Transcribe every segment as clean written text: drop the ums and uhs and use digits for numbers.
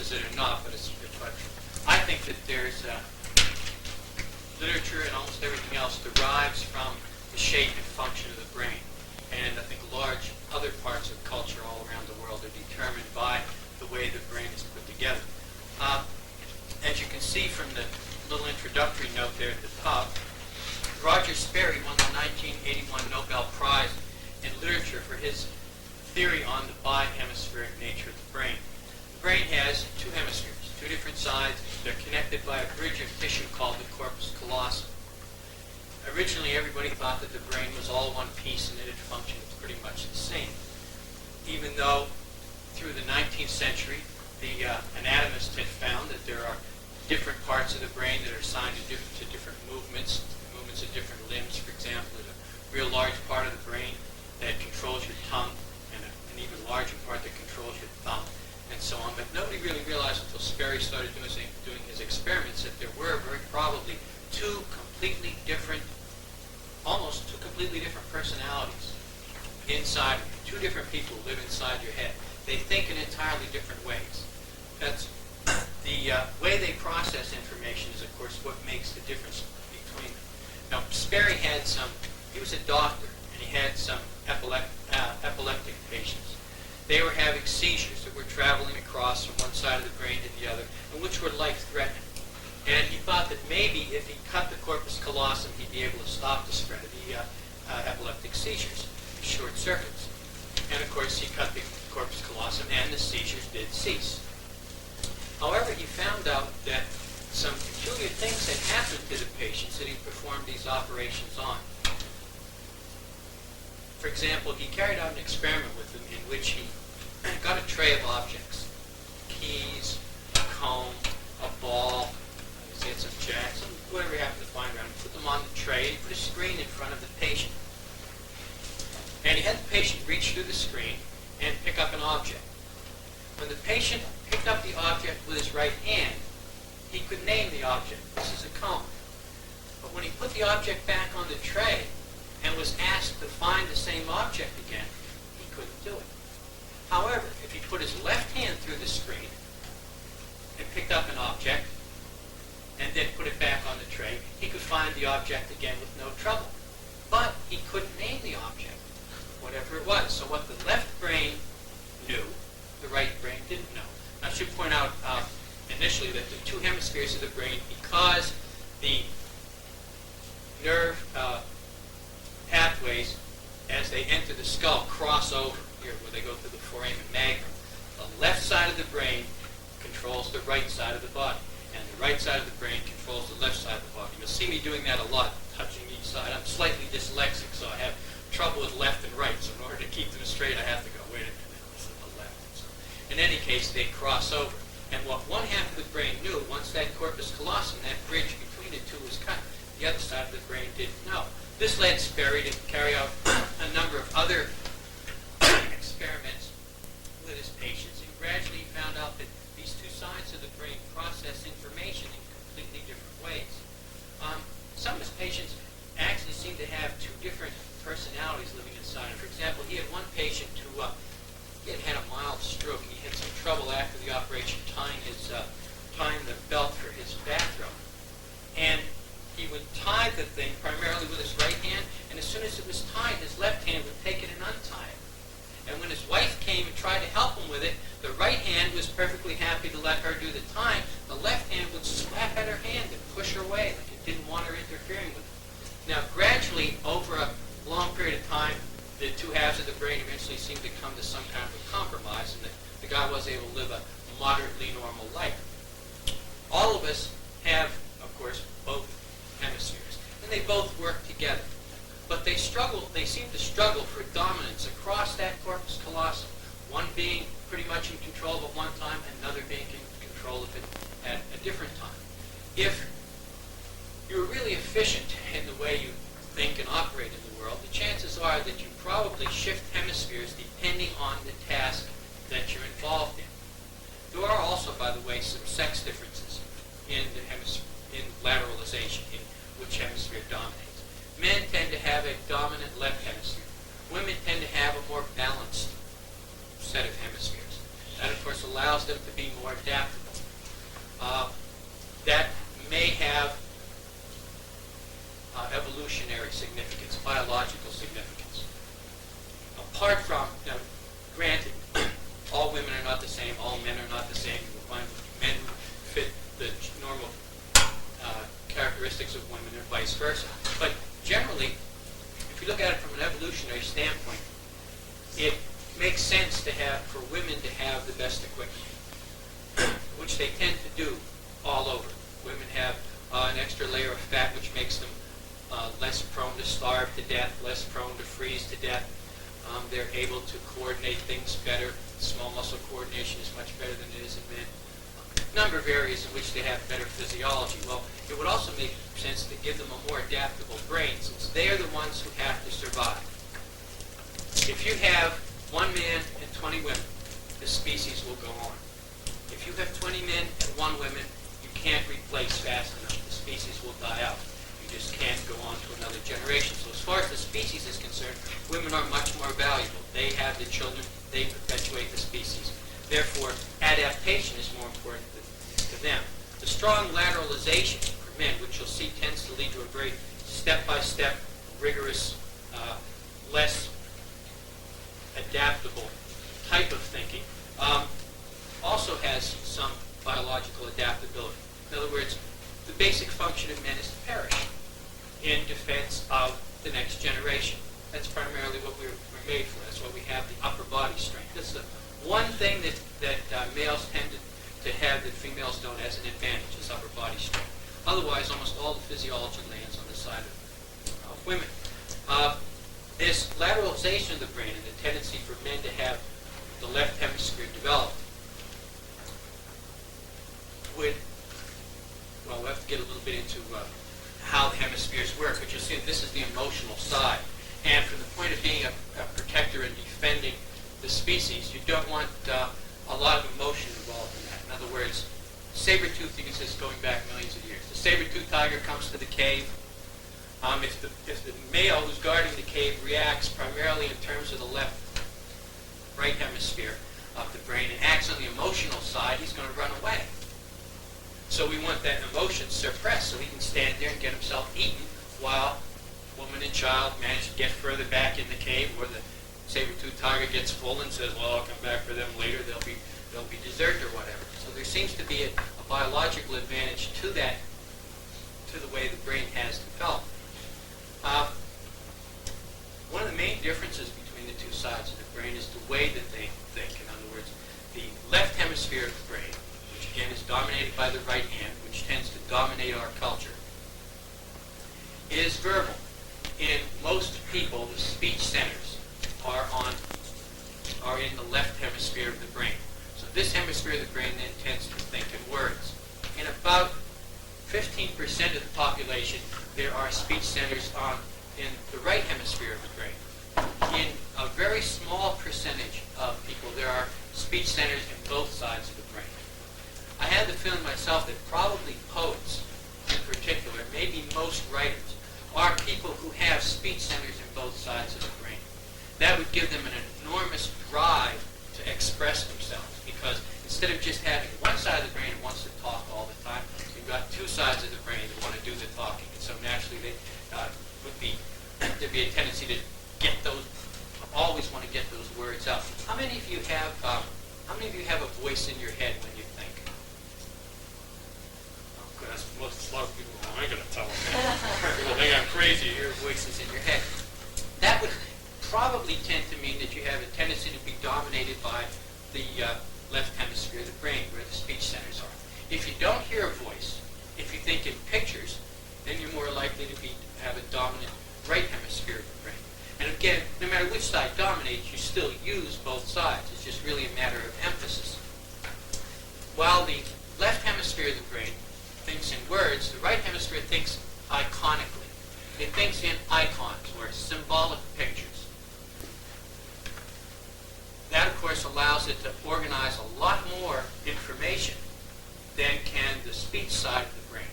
says that are not, but I think that there's literature and almost everything else derives from the shape and function of the brain. And I think large other parts of culture all around the world are determined by the way the brain is put together. As you can see from the little introductory note there at the top, Roger Sperry won the 1981 Nobel Prize in Literature for his theory on the bi-hemispheric nature of the brain. The brain has two hemispheres, two different sides. They're connected by a bridge of tissue called the corpus callosum. Originally, everybody thought that the brain was all one piece and that it functioned pretty much the same. Even though through the 19th century, the anatomists had found that there are different parts of the brain that are assigned to different movements of different limbs. For example, there's a real large part of the brain that controls your tongue and an even larger part that controls your thumb and so on. But nobody really realized until Sperry started doing his experiments that there were very probably almost two completely different personalities inside of you. Two different people live inside your head. They think in entirely different ways. That's the way they process information is, of course, what makes the difference between them. Now, Sperry he was a doctor, and he had some epileptic patients. They were having seizures that were traveling across from one side of the brain to the other, and which were life-threatening. And he thought that maybe if he cut the corpus callosum, he'd be able to stop the spread of the epileptic seizures, short circuits. And of course, he cut the corpus callosum, and the seizures did cease. However, he found out that some peculiar things had happened to the patients that he performed these operations on. For example, he carried out an experiment with them in which he got a tray of objects, keys, a comb, a ball, he had some jacks, whatever he happened to find around, put them on the tray, and put a screen in front of the patient. And he had the patient reach through the screen and pick up an object. When the patient picked up the object with his right hand, he could name the object. This is a comb. But when he put the object back on the tray and was asked to find the same object again, he couldn't do it. However, if he put his left hand through the screen and picked up an object and then put it back on the tray, he could find the object again with no trouble. But he couldn't name the object, whatever it was. So what the left brain knew, the right brain didn't know. I should point out initially that the two hemispheres of the brain, because the nerve pathways, as they enter the skull, cross over here where they go through the foramen magnum. The left side of the brain controls the right side of the body, and the right side of the brain controls the left side of the body. You'll see me doing that a lot, touching each side. I'm slightly dyslexic, so I have trouble with left and right. So in order to keep them straight, I have to go, wait a minute, this is the left. So in any case, they cross over. And what one half of the brain knew, once that corpus callosum, that bridge between the two was cut, the other side of the brain didn't know. This led Sperry to carry out a number of other experiments with his patients, and gradually he found out that these two sides of the brain process information in completely different ways. Some of his patients actually seemed to have two different personalities living inside him. For example, he had one patient who he had a mild stroke. He had some trouble after the operation tying the belt for his bathrobe. And he would tie the thing primarily with his right hand, and as soon as it was tied, his left hand would take it and untie it. And when his wife came and tried to help him with it, the right hand was perfectly happy to let her do the tying. The left hand would slap at her hand and push her away, like it didn't want her interfering with it. Now, gradually, over a long period of time, the two halves of the brain eventually seemed to come to some kind of a compromise, and the guy was able to live a moderately normal life. All of us have, of course, both hemispheres, and they both work together. But they seem to struggle for dominance across that corpus callosum, one being pretty much in control at one time, and another being in control of it at a different time. If you're really efficient in the way you think and operate in the world, the chances are that you probably shift hemispheres depending on the task that you're involved in. There are also, by the way, some sex differences in lateralization, in which hemisphere dominates. Men tend to have a dominant left hemisphere. Women tend to have a more balanced set of hemispheres. That, of course, allows them to be more adaptable. That may have evolutionary significance, biological significance. Apart from, granted, all women are not the same, all men are not the same. You will find men who fit the normal characteristics of women and vice versa. But generally, if you look at it from an evolutionary standpoint, it makes sense for women to have the best equipment, which they tend to do all over. Women have an extra layer of fat, which makes them less prone to starve to death, less prone to freeze to death. They're able to coordinate things better. Small muscle coordination is much better than it is in men. A number of areas in which they have better physiology. Well, it would also make sense to give them a more adaptable brain, since they are the ones who have to survive. If you have one man and 20 women, the species will go on. If you have 20 men and 1 woman, you can't replace fast enough. The species will die out. You just can't go on to another generation. So as far as the species is concerned, women are much more valuable. They have the children. They perpetuate the species. Therefore, adaptation is more important to them. The strong lateralization for men, which you'll see tends to lead to a very step-by-step, rigorous, less adaptable type of thinking, also has some biological adaptability. In other words, the basic function of men is to perish in defense of the next generation. That's primarily what we're made for. That's why we have the upper body strength. That's the one thing that males tend to have that females don't as an advantage, is upper body strength. Otherwise, almost all the physiology lands on the side of women. This lateralization of the brain and the tendency for men to have the left hemisphere developed we'll have to get a little bit into how the hemispheres work, but you'll see that this is the emotional side. And from the point of being a protector and defending the species, you don't want a lot of emotion involved in that. In other words, saber-tooth, you can say, is going back millions of years. The saber-tooth tiger comes to the cave. If the male who's guarding the cave reacts primarily in terms of the right hemisphere of the brain and acts on the emotional side, he's going to run away. So we want that emotion suppressed so he can stand there and get himself eaten while woman and child manage to get further back in the cave, or the saber-toothed tiger gets full and says, well, I'll come back for them later, they'll be dessert or whatever. So there seems to be a biological advantage to that, to the way the brain has developed. One of the main differences between the two sides of the brain is the way that they think. In other words, the left hemisphere of the brain, which again is dominated by the right hand, which tends to dominate our culture, is verbal. In most people, the speech centers are in the left hemisphere of the brain. So this hemisphere of the brain then tends to think in words. In about 15% of the population, there are speech centers in the right hemisphere of the brain. In a very small percentage of people, there are speech centers in both sides of the brain. I had the feeling myself that probably poets, in particular, maybe most writers, are people who have speech centers in both sides of the brain. That would give them an enormous drive to express themselves, because instead of just having one side of the brain that wants to talk all the time, you've got two sides of the brain that want to do the talking. And so naturally, there'd be a tendency to always want to get those words out. How many of you have a voice in your head when you think? Oh, goodness, a lot of people I ain't going to tell them. People think I'm crazy. Your voice is in your head. That would probably tend to mean that you have a tendency to be dominated by the left hemisphere of the brain, where the speech centers are. If you don't hear a voice, if you think in pictures, then you're more likely to have a dominant right hemisphere of the brain. And again, no matter which side dominates, you still use both sides. It's just really a matter of emphasis. While the left hemisphere of the brain thinks in words, the right hemisphere thinks iconically. It thinks in icons, or symbolic pictures. That, of course, allows it to organize a lot more information than can the speech side of the brain.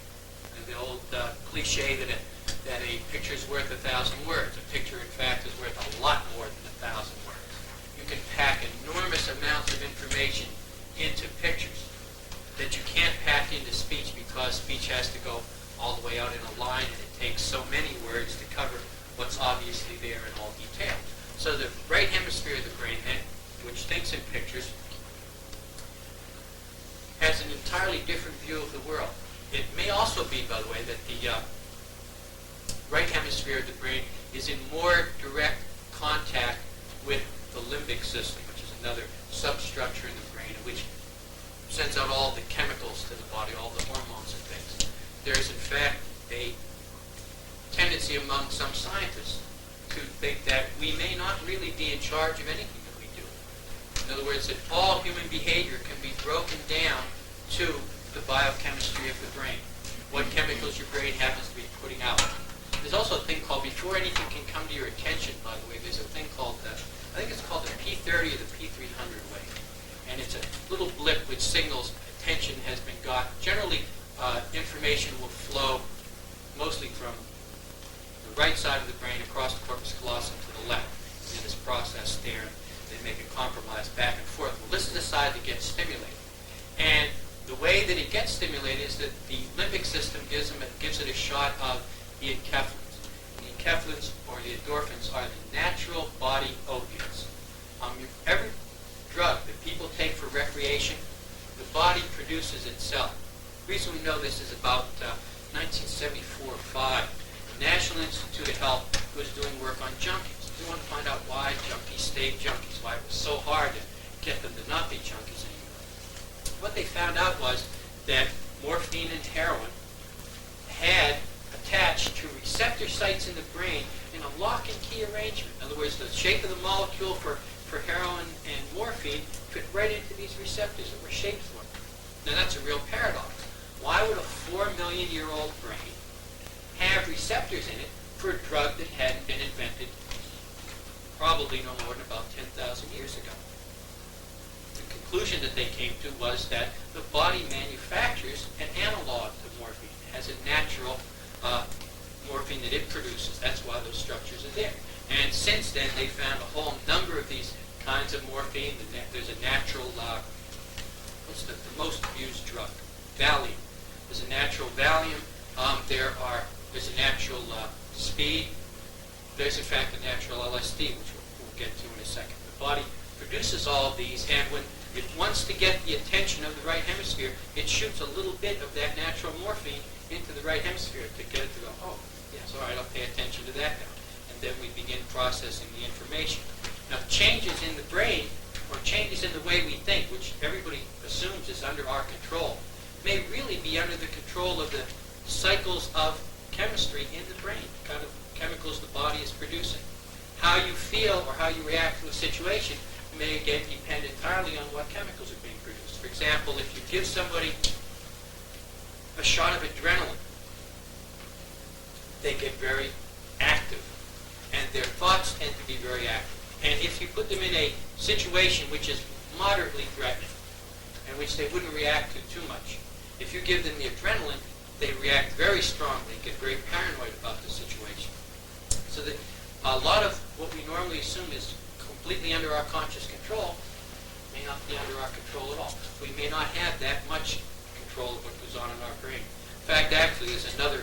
And the old cliche that a picture is worth 1,000 words. A picture, in fact, is worth a lot more than 1,000 words. You can pack enormous amounts of information which thinks in pictures, has an entirely different view of the world. It may also be, by the way, that the right hemisphere of the brain is in more direct contact with the limbic system, which is another substructure in the brain, which sends out all the chemicals to the body, all the hormones and things. There is, in fact, a tendency among some scientists to think that we may not really be in charge of anything that we do. In other words, that all human behavior can be broken down to the biochemistry of the brain, what chemicals your brain happens to be putting out. There's also a thing called, before anything can come to your attention, by the way, there's a thing called, I think it's called the P30 or the P300 wave. And it's a little blip which signals attention has been got. Generally, information will flow mostly from the right side of the brain across the corpus callosum to the left. In this process there, they make a compromise back and forth. Well, this is the side that gets stimulated. And the way that it gets stimulated is that the limbic system gives it a shot of the enkephalins. The enkephalins, or the endorphins, are the natural body opiates. Every drug that people take for recreation, the body produces itself. The reason we know this is about 1974 or 5. The National Institute of Health was doing work on junkies. They wanted to find out why junkies stayed junkies, why it was so hard to get them to not be junkies anymore. What they found out was that morphine and heroin had attached to receptor sites in the brain in a lock and key arrangement. In other words, the shape of the molecule for heroin and morphine fit right into these receptors that were shaped for them. Now that's a real paradox. Why would a 4-million-year-old brain have receptors in it for a drug that hadn't been invented probably no more than about 10,000 years ago? The conclusion that they came to was that the body manufactures an analog to morphine. It has a natural morphine that it produces. That's why those structures are there. And since then, they found a whole number of these kinds of morphine. There's a natural, what's the most used drug? Valium. There's a natural Valium. There's a natural speed. There's, in fact, a natural LSD, which we'll get to in a second. The body produces all of these, and when it wants to get the attention of the right hemisphere, it shoots a little bit of that natural morphine into the right hemisphere to get it to go, oh, yes, all right, I'll pay attention to that now. And then we begin processing the information. Now, changes in the brain, or changes in the way we think, which everybody assumes is under our control, may really be under the control of the cycles of chemistry in the brain, the kind of chemicals the body is producing. How you feel or how you react to a situation may again depend entirely on what chemicals are being produced. For example, if you give somebody a shot of adrenaline, they get very active, and their thoughts tend to be very active. And if you put them in a situation which is moderately threatening, and which they wouldn't react to too much, if you give them the adrenaline, they react very strongly, get very paranoid about the situation. So that a lot of what we normally assume is completely under our conscious control may not be under our control at all. We may not have that much control of what goes on in our brain. In fact, actually, there's another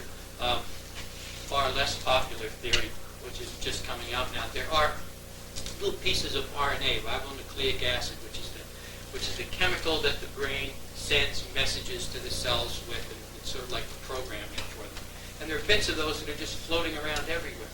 far less popular theory, which is just coming out now. There are little pieces of RNA, ribonucleic acid, which is the chemical that the brain sends messages to the cells with, and it's sort of like programming for them. And there are bits of those that are just floating around everywhere.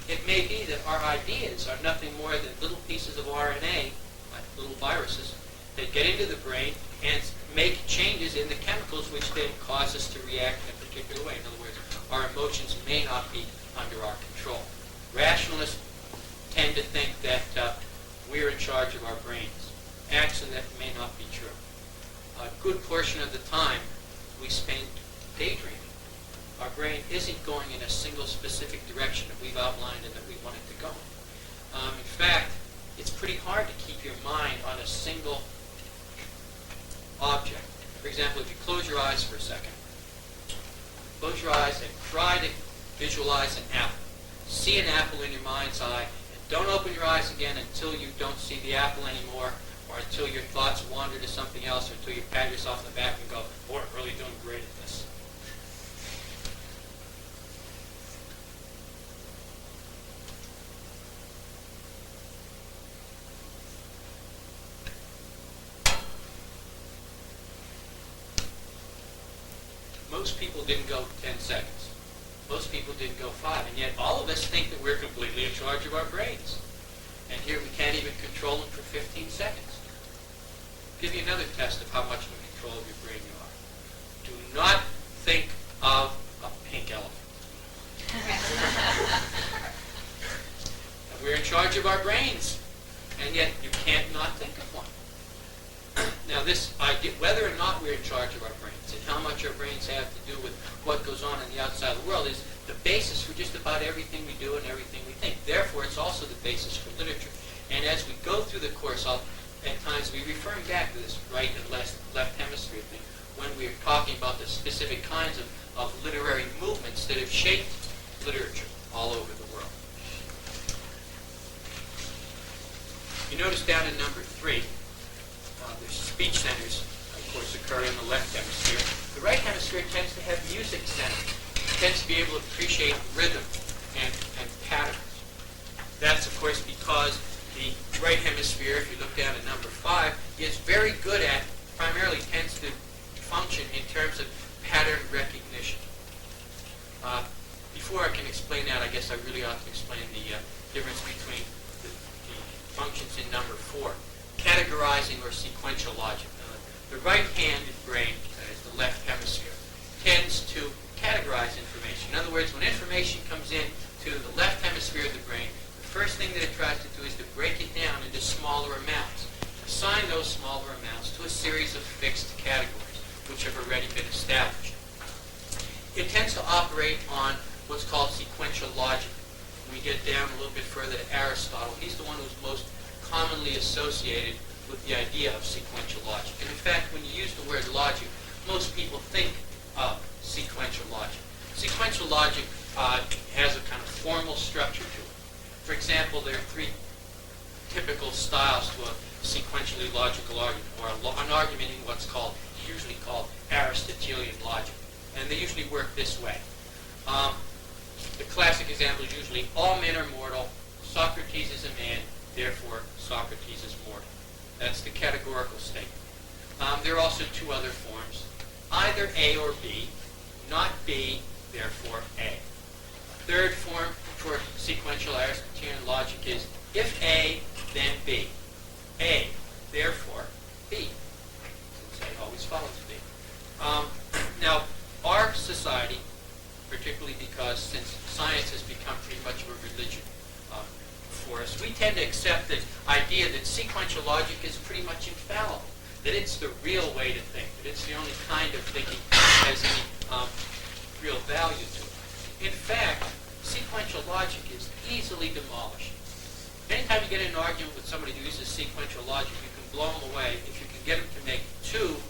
It may be that our ideas are nothing more than little pieces of RNA, like little viruses, that get into the brain and make changes in the chemicals which then cause us to react in a particular way. In other words, our emotions may not be under our control. Rationalists tend to think that we're in charge of our brains. Actually, that may not be true. A good portion of the time we spend daydreaming. Our brain isn't going in a single specific direction that we've outlined and that we want it to go in. In fact, it's pretty hard to keep your mind on a single object. For example, if you close your eyes for a second, close your eyes and try to visualize an apple. See an apple in your mind's eye, and don't open your eyes again until you don't see the apple anymore, or until your thoughts wander to something else, or until you pat yourself on the back and go, boy, I'm really doing great at this. Most people didn't go 10 seconds. Most people didn't go 5. And yet all of us think that we're completely in charge of our brains. And here we can't even control them for 15 seconds. I'll give you another test of how much in control of your brain you are. Do not think of a pink elephant. And we're in charge of our brains. And yet you can't not think of one. Now this idea, whether or not we're in charge of our brains and how much our brains have to do with what goes on in the outside of the world is the basis for just about everything we do and everything we think. Therefore, it's also the basis for literature. And as we go through the course, at times we referring back to this right and left hemisphere thing when we're talking about the specific kinds of literary movements that have shaped literature all over the world. You notice down in number 3, the speech centers, of course, occur in the left hemisphere. The right hemisphere tends to have music centers. It tends to be able to appreciate rhythm and patterns. That's, of course, because the right hemisphere, if you look down at number 5, is very good at, primarily tends to function in terms of pattern recognition. Before I can explain that, I guess I really ought to explain the difference between the functions in number 4. Categorizing or sequential logic. The right-handed brain, that is the left hemisphere, tends to categorize information. In other words, when information comes in to the left hemisphere of the brain, the first thing that it tries to do is to break it down into smaller amounts. Assign those smaller amounts to a series of fixed categories, which have already been established. It tends to operate on what's called sequential logic. When we get down a little bit further to Aristotle, he's the one who's most commonly associated with the idea of sequential logic. And in fact, when you use the word logic, most people think of sequential logic. Sequential logic has a kind of formal structure to it. For example, there are 3 typical styles to a sequentially logical argument, or an argument in what's usually called Aristotelian logic. And they usually work this way. The classic example is usually all men are mortal, Socrates is a man, therefore Socrates is mortal. That's the categorical statement. There are also 2 other forms, either A or B, not B, therefore A. Third form for sequential Aristotelian logic is if A, then B. A, therefore B. Since A always follows B. Now, our society, particularly because since science has become pretty much of a religion for us, we tend to accept the idea that sequential logic is pretty much infallible, that it's the real way to think, that it's the only kind of thinking that has any real value to it. In fact, sequential logic is easily demolished. Anytime you get in an argument with somebody who uses sequential logic, you can blow them away if you can get them to make 2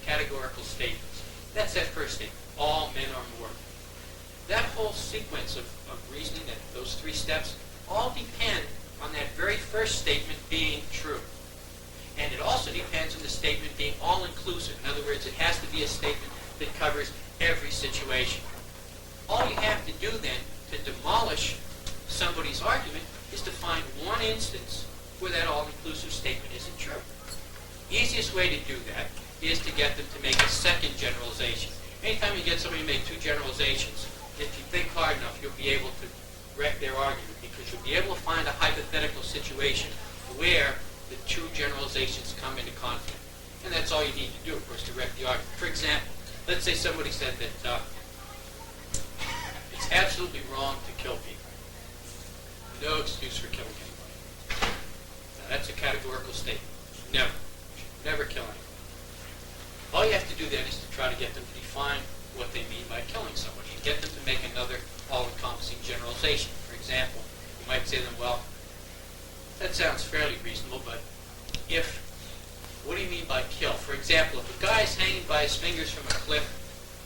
categorical statements. That's that first statement, all men are mortal. That whole sequence of reasoning, those 3 steps, all depend on that very first statement being true. And it also depends on the statement being all-inclusive. In other words, it has to be a statement that covers every situation. All you have to do then to demolish somebody's argument is to find one instance where that all-inclusive statement isn't true. Easiest way to do that is to get them to make a second generalization. Anytime you get somebody to make 2 generalizations, if you think hard enough, you'll be able to wreck their argument, because you'll be able to find a hypothetical situation where the 2 generalizations come into conflict. And that's all you need to do, of course, to wreck the argument. For example, let's say somebody said that it's absolutely wrong to kill people. No excuse for killing anybody. Now, that's a categorical statement. Never kill anybody. All you have to do then is to try to get them to define what they mean by killing somebody and get them to make another all-encompassing generalization. For example, you might say to them, well, that sounds fairly reasonable, but what do you mean by kill? For example, if a guy is hanging by his fingers from a cliff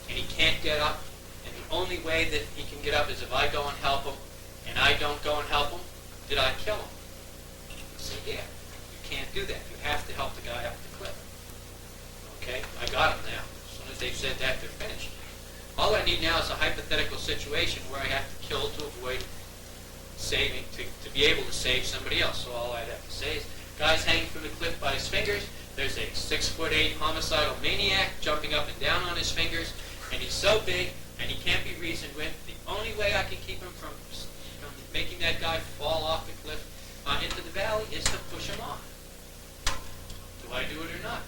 and he can't get up, and the only way that he can get up is if I go and help him, and I don't go and help him, did I kill him? You say, yeah, you can't do that. You have to help the guy up the cliff. Okay, I got him now. As soon as they've said that, they're finished. All I need now is a hypothetical situation where I have to kill to avoid saving, to be able to save somebody else. So all I'd have to say is, guy's hanging from the cliff by his fingers. There's a 6'8" homicidal maniac jumping up and down on his fingers. and he's so big, and he can't be reasoned with. The only way I can keep him from making that guy fall off the cliff into the valley is to push him off. Do I do it or not?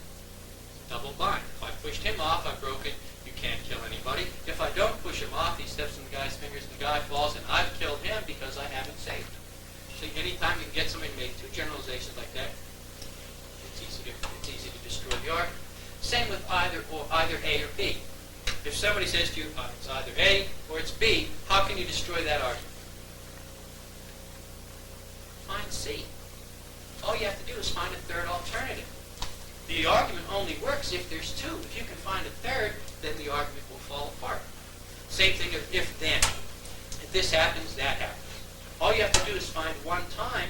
Double bind. If I pushed him off, I've broken. You can't kill anybody. If I don't push him off, he steps on the guy's fingers, the guy falls, and I've killed him because I haven't saved him. So anytime you can get somebody to make two generalizations like that, it's easy to destroy the argument. Same with either A or B. If somebody says to you, it's either A or it's B, how can you destroy that argument? Find C. All you have to do is find a third alternative. The argument only works if there's two. If you can find a third, then the argument will fall apart. Same thing of if-then. If this happens, that happens. All you have to do is find one time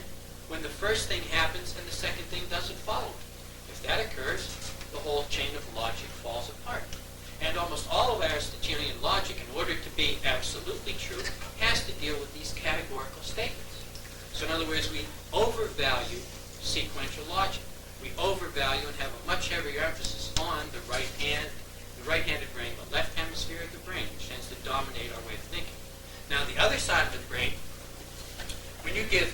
when the first thing happens and the second thing doesn't follow it. If that occurs, the whole chain of logic falls apart. And almost all of Aristotelian logic, in order to be absolutely true, has to deal with these categorical statements. So in other words, we overvalue sequential logic. We overvalue and have a much heavier emphasis on the right-handed brain, the left hemisphere of the brain, which tends to dominate our way of thinking. Now, the other side of the brain, when you give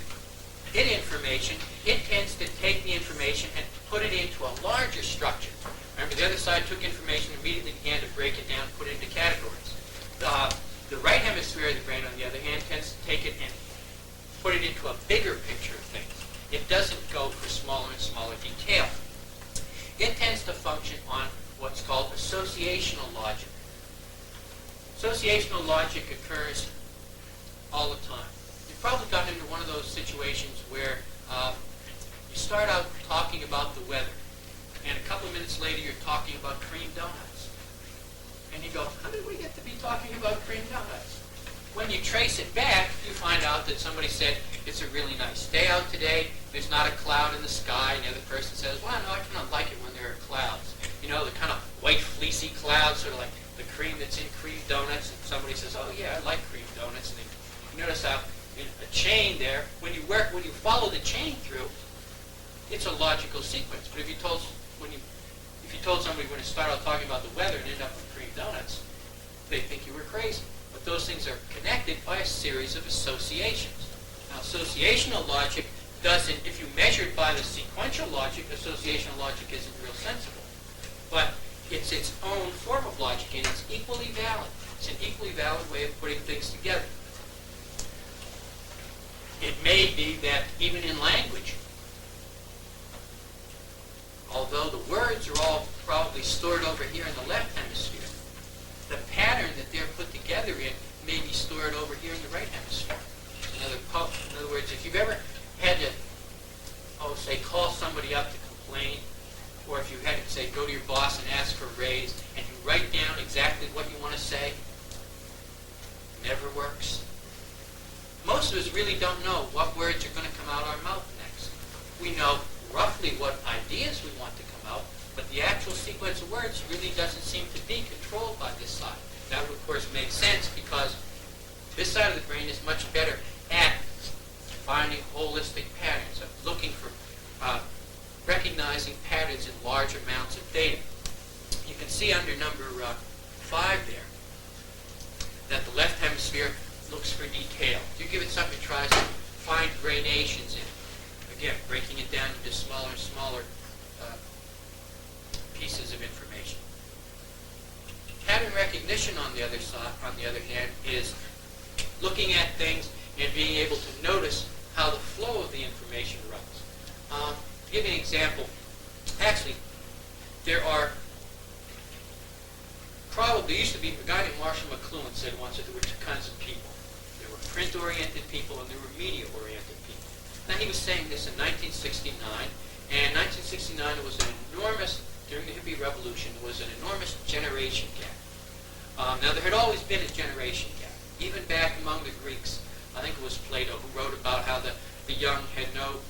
it information, it tends to take the information and put it into a larger structure. Remember, the other side took information and immediately began to break it down, put it into categories. The right hemisphere of the brain, on the other hand, tends to take it and put it into a bigger picture of things. It doesn't go for smaller and smaller detail. It tends to function on what's called associational logic. Associational logic occurs all the time. You've probably gotten into one of those situations where you start out talking about the weather, and a couple of minutes later you're talking about cream donuts. And you go, how did we get to be talking about cream donuts? When you trace it back, you find out that somebody said, it's a really nice day out today, there's not a cloud in the sky, and the other person says, well, no, I kind of like it when there are clouds. You know, the kind of white fleecy clouds, sort of like the cream that's in cream donuts, and somebody says, oh yeah, I like cream donuts. And you notice how in a chain there, when you follow the chain through, it's a logical sequence. But if you told somebody when to start out talking about the weather and end up with cream donuts, they think you were crazy. But those things are connected by a series of associations. Now, associational logic doesn't, if you measure it by the sequential logic, associational logic isn't real sensible. But it's its own form of logic, and it's equally valid. It's an equally valid way of putting things together. It may be that even in language, although the words are all probably stored over here in the left hemisphere, the pattern that they're put together in may be stored over here in the right hemisphere. In other words, if you've ever had to, say, call somebody up to complain, or if you had to, say, go to your boss and ask for a raise, and you write down exactly what you want to say, never works. Most of us really don't know what words are going to come out our mouth next. We know roughly what ideas we want to come out, but the actual sequence of words really doesn't seem to be controlled by this side. That would, of course, make sense because this side of the brain is much better at finding holistic patterns, of looking for, recognizing patterns in large amounts of data. You can see under number 5 there that the left hemisphere looks for detail. If you give it something, it tries to find gradations in it. Again, breaking it down into smaller and smaller pieces of information. Pattern recognition, on the other hand, is looking at things and being able to notice how the flow of the information runs. To give you an example, actually, there used to be, a guy named Marshall McLuhan said once that there were two kinds of people. There were print-oriented people and there were media-oriented people. Now, he was saying this in 1969, and 1969 was an enormous, during the hippie revolution, was an enormous generation gap. Now, there had always been a generation gap. Even back among the Greeks, I think it was Plato who wrote about how the young had no,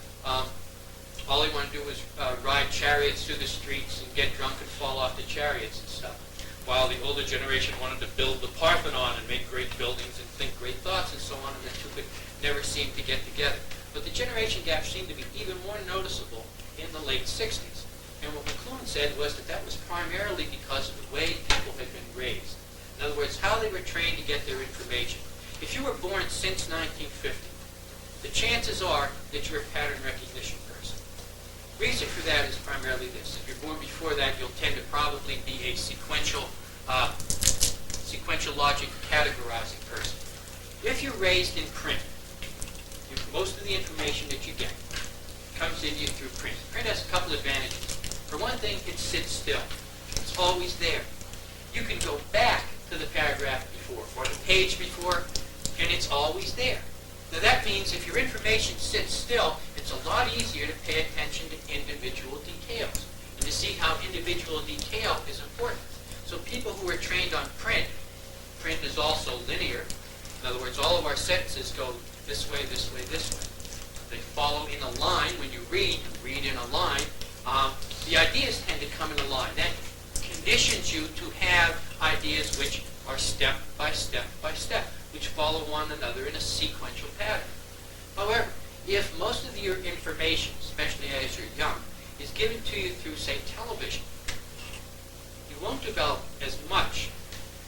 all they wanted to do was ride chariots through the streets and get drunk and fall off the chariots and stuff. While the older generation wanted to build the Parthenon and make great buildings and think great thoughts and so on, and the two could never seem to get together. But the generation gap seemed to be even more noticeable in the late 60s. And what McLuhan said was that that was primarily because of the way people had been raised. In other words, how they were trained to get their information. If you were born since 1950, the chances are that you're a pattern recognition person. Reason for that is primarily this. If you're born before that, you'll tend to probably be a sequential logic categorizing person. If you're raised in print, most of the information that you get comes in you through print. Print has a couple advantages. For one thing, it sits still. It's always there. You can go back to the paragraph before or the page before, and it's always there. Now that means if your information sits still, it's a lot easier to pay attention to individual details and to see how individual detail is important. So people who are trained on print is also linear. In other words, all of our sentences go this way, this way, this way. They follow in a line. When you read in a line. The ideas tend to come in a line. That conditions you to have ideas which are step by step by step, which follow one another in a sequential pattern. However, if most of your information, especially as you're young, is given to you through, say, television, you won't develop as much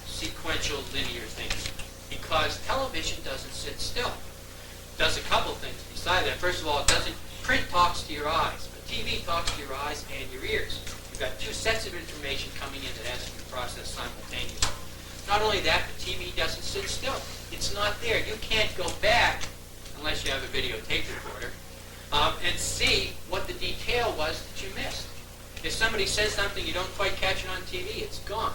sequential linear thinking because television doesn't sit still. It does a couple things beside that. First of all, print talks to your eyes, but TV talks to your eyes and your ears. You've got two sets of information coming in that has to be processed simultaneously. Not only that, but TV doesn't sit still. It's not there. You can't go back, unless you have a videotape recorder, and see what the detail was that you missed. If somebody says something you don't quite catch it on TV, it's gone.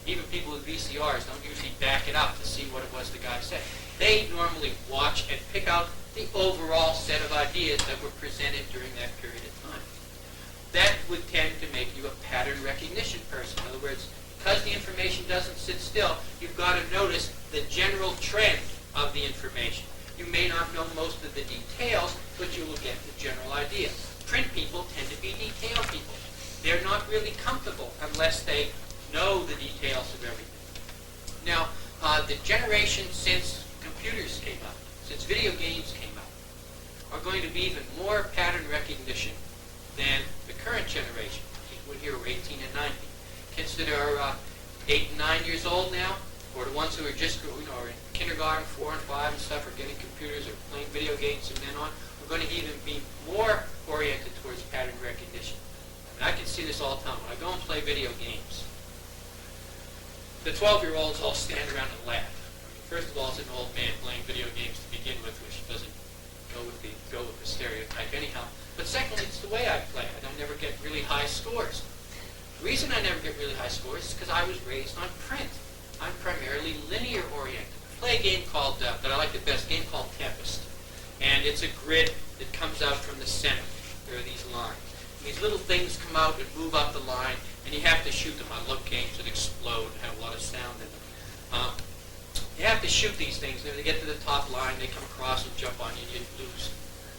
Even people with VCRs don't usually back it up to see what it was the guy said. They normally watch and pick out the overall set of ideas that were presented during that period of time. That would tend to make you a pattern recognition person. In other words, because the information doesn't sit still, you've got to notice the general trend of the information. You may not know most of the details, but you will get the general idea. Print people tend to be detail people. They're not really comfortable unless they know the details of everything. Now, the generation since computers came out, since video games came out, are going to be even more pattern recognition than the current generation. People here who are 18 and 19. Kids that are 8 and 9 years old now, or the ones who are just are in kindergarten, 4 and 5 and stuff, are getting computers or playing video games from then on, are going to even be more oriented towards pattern recognition. I can see this all the time. When I go and play video games, the 12-year-olds all stand around and laugh. First of all, it's an old man playing video games to begin with, which doesn't go with the stereotype anyhow. But secondly, it's the way I play. I don't never get really high scores. The reason I never get really high scores is because I was raised on print. I'm primarily linear oriented. I play a game called, that I like the best, game called Tempest. And it's a grid that comes out from the center. There are these lines. And these little things come out and move up the line, and you have to shoot them. I love games that explode and have a lot of sound in them. You have to shoot these things. When they get to the top line, they come across and jump on you, and you lose.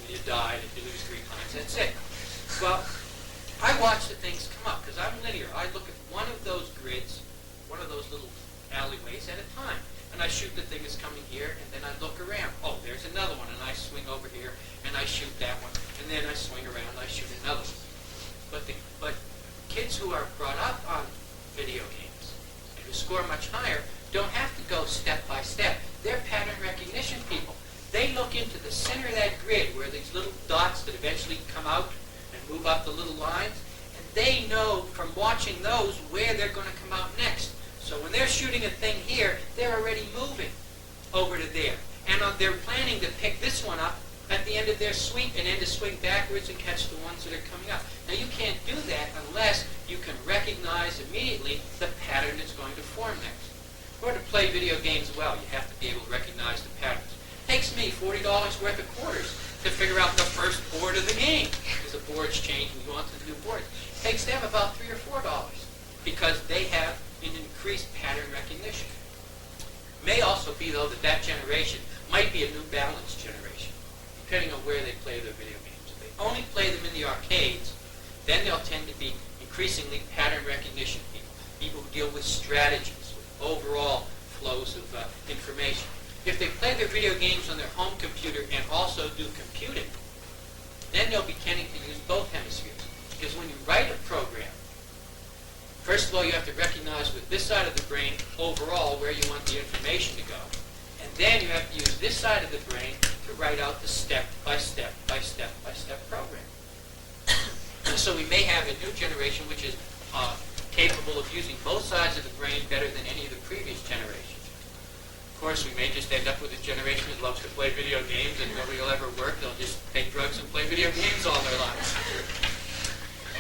And you die, and you lose 3 times. That's it. Well, I watch the things come up, because I'm linear. I look at one of those grids, one of those little alleyways at a time. And I shoot the thing that's coming here, and then I look around. Oh, there's another one, and I swing over here, and I shoot that one. And then I swing around, and I shoot another one. But kids who are brought up on video games and who score much higher don't have to go step by step. They're pattern recognition people. They look into the center of that grid where these little dots that eventually come out and move up the little lines, and they know from watching those where they're going to come out next. So when they're shooting a thing here, they're already moving over to there. And they're planning to pick this one up at the end of their sweep and then to swing backwards and catch the ones that are coming up. Now you can't do that unless you can recognize immediately the pattern that's going to form next. In order to play video games well, you have to be able to recognize the patterns. It takes me $40 worth of quarters to figure out the first board of the game, because the boards change and you go on to the new boards. It takes them about $3 or $4 because they have an increased pattern recognition. It may also be, though, that generation might be a New Balance generation, depending on where they play their video games. If they only play them in the arcades, then they'll tend to be increasingly pattern recognition people who deal with strategies, with overall flows of information. If they play their video games on their home computer and also do computing, then they'll be tending to use both hemispheres. Because when you write a program, first First of all, you have to recognize with this side of the brain overall where you want the information to go. And then you have to use this side of the brain to write out the step-by-step program. So we may have a new generation which is capable of using both sides of the brain better than any of the previous generations. Of course, we may just end up with a generation that loves to play video games and nobody will ever work. They'll just take drugs and play video games all their lives.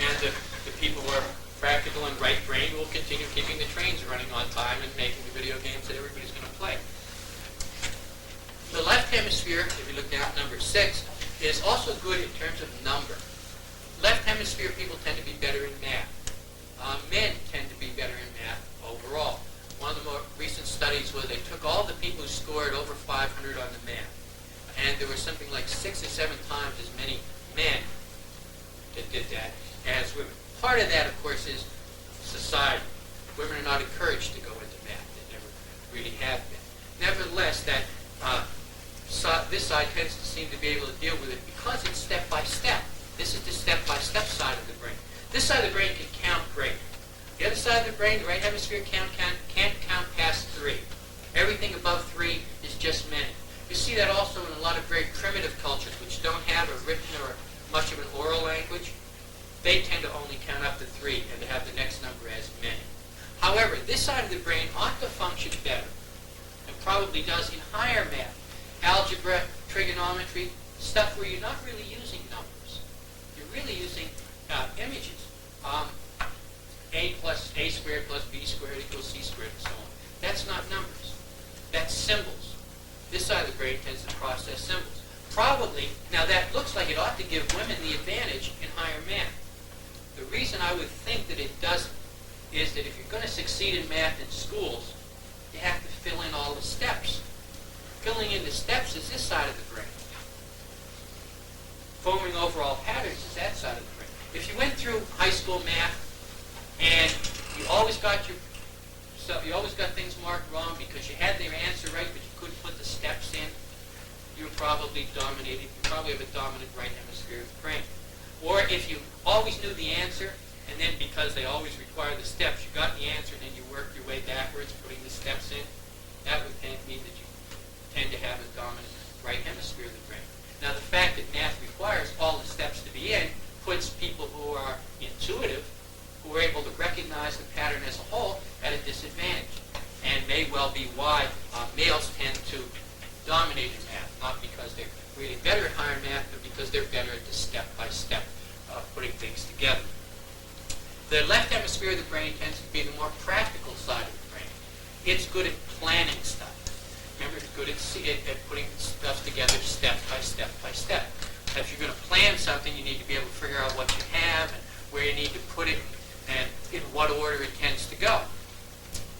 And the people who are practical and right brain will continue keeping the trains running on time and making the video games that everybody's going to play. The left hemisphere, if you look down at number 6, is also good in terms of number. Left hemisphere people tend to be better in math. Men tend to be better in math overall. One of the more recent studies was they took all the people who scored over 500 on the math, and there were something like 6 or 7 times as many men that did that as women. Part of that, of course, is society. Women are not encouraged to go into math. They never really have been. Nevertheless, that this side tends to seem to be able to deal with it because it's step by step. This is the step-by-step side of the brain. This side of the brain can count great. The other side of the brain, the right hemisphere, can't count past 3. Everything above 3 is just many. You see that also in a lot of very primitive cultures which don't have a written or much of an oral language. They tend to only count up to 3 and to have the next number as many. However, this side of the brain ought to function better, and probably does in higher math, algebra, trigonometry, stuff where you're not really using numbers. You're really using images. A plus A squared plus B squared equals C squared and so on. That's not numbers. That's symbols. This side of the brain tends to process symbols. Probably, now that looks like it ought to give women the advantage in higher math. The reason I would think that it doesn't is that if you're going to succeed in math in schools, you have to fill in all the steps. Filling in the steps is this side of the brain. Forming overall patterns is that side of the brain. If you went through high school math and you always got things marked wrong because you had their answer right but you couldn't put the steps in, you're probably dominated. You probably have a dominant right hemisphere of the brain. Or if you always knew the answer and then because they always require the steps, you got the answer and then you worked your way backwards putting the steps in, that would mean that you tend to have a dominant right hemisphere of the brain. Now the fact that math requires all the steps to be in puts people who are intuitive, who are able to recognize the pattern as a whole, at a disadvantage. And may well be why males tend to dominate in math, not because they're really better at higher math, but because they're better at the step-by-step putting things together. The left hemisphere of the brain tends to be the more practical side of the brain. It's good at planning stuff. Remember, it's good at putting stuff together step by step by step. If you're going to plan something, you need to be able to figure out what you have and where you need to put it and in what order it tends to go.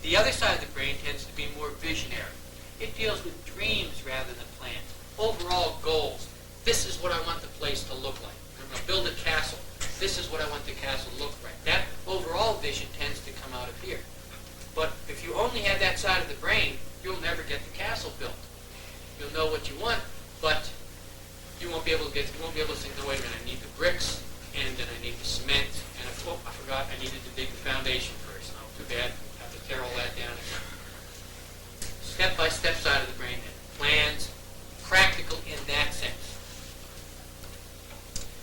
The other side of the brain tends to be more visionary. It deals with dreams rather than plans. Overall goals. This is what I want the place to look like. I'm going to build a castle. This is what I want the castle to look like. That overall vision tends to come out of here. But if you only have that side of the brain, you'll never get the castle built. You'll know what you want, but you won't be able to say, no, wait a minute, I need the bricks, and then I need the cement, and I forgot I needed to dig the foundation first. Oh, too bad. I have to tear all that down again. Step-by-step side of the brain, plans, practical in that sense.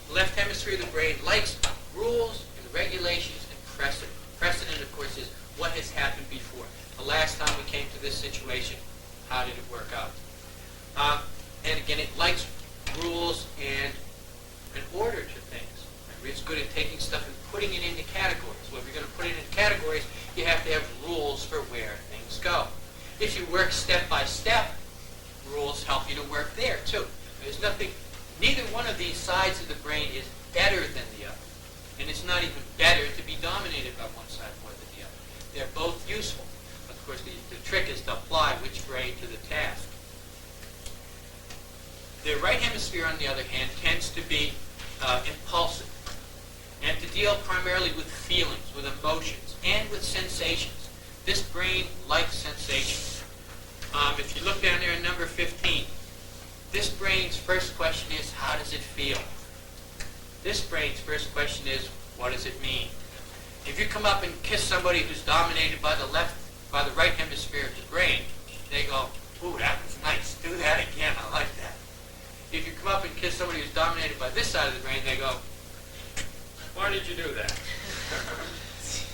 The left hemisphere of the brain likes rules and regulations and precedent. Precedent, of course, is what has happened before. The last time we came to this situation, how did it work out? And again, it likes rules and an order to things. It's good at taking stuff and putting it into categories. Well, if you're going to put it into categories, you have to have rules for where things go. If you work step by step, rules help you to work there too. There's nothing, neither one of these sides of the brain is better than the other. And it's not even better to be dominated by one side more than the other. They're both useful. Of course, the trick is to apply which brain to the task. The right hemisphere, on the other hand, tends to be impulsive and to deal primarily with feelings, with emotions, and with sensations. This brain likes sensations. If you look down there in number 15, this brain's first question is, how does it feel? This brain's first question is, what does it mean? If you come up and kiss somebody who's dominated by the right hemisphere of the brain, they go, ooh, that was nice. Do that again. I like that. If you come up and kiss somebody who's dominated by this side of the brain, they go, why did you do that?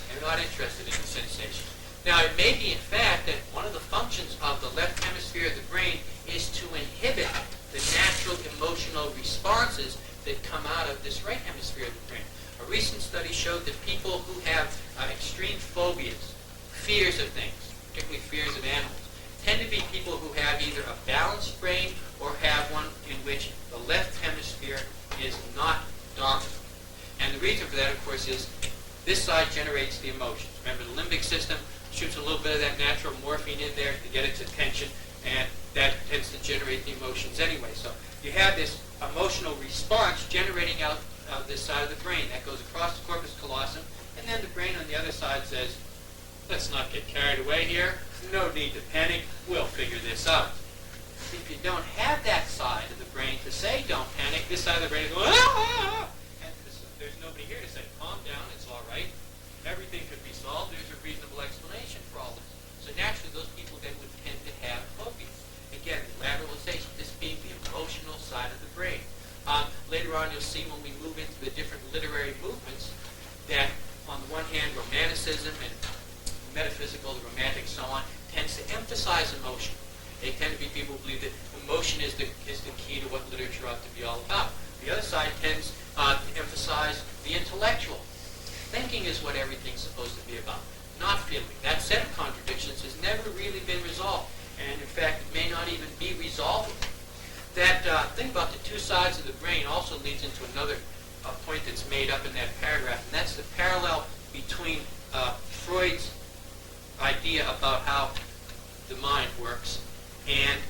They're not interested in the sensation. Now, it may be, in fact, that one of the functions of the left hemisphere of the brain is to inhibit the natural emotional responses that come out of this right hemisphere of the brain. A recent study showed that people who have extreme phobias, fears of things, particularly fears of animals, tend to be people who have either a balanced brain or have one in which the left hemisphere is not dominant. And the reason for that, of course, is this side generates the emotions. Remember, the limbic system shoots a little bit of that natural morphine in there to get its attention, and that tends to generate the emotions anyway. So you have this emotional response generating out of this side of the brain. That goes across the corpus callosum, and then the brain on the other side says, let's not get carried away here. No need to panic. We'll figure this out. If you don't have that side of the brain to say don't panic, this side of the brain is going, ah! And there's nobody here to say, calm down, it's all right. Everything could be solved. There's a reasonable explanation for all this. So naturally, those people then would tend to have phobias. Again, lateralization, this being the emotional side of the brain. Later on, you'll see when we move into the different literary movements that, on the one hand, romanticism and metaphysical, the romantic, so on, tends to emphasize emotion. They tend to be people who believe that emotion is the key to what literature ought to be all about. The other side tends to emphasize the intellectual. Thinking is what everything's supposed to be about, not feeling. That set of contradictions has never really been resolved, and in fact, it may not even be resolvable. That thing about the two sides of the brain also leads into another point that's made up in that paragraph, and that's the parallel between Freud's idea about how the mind works and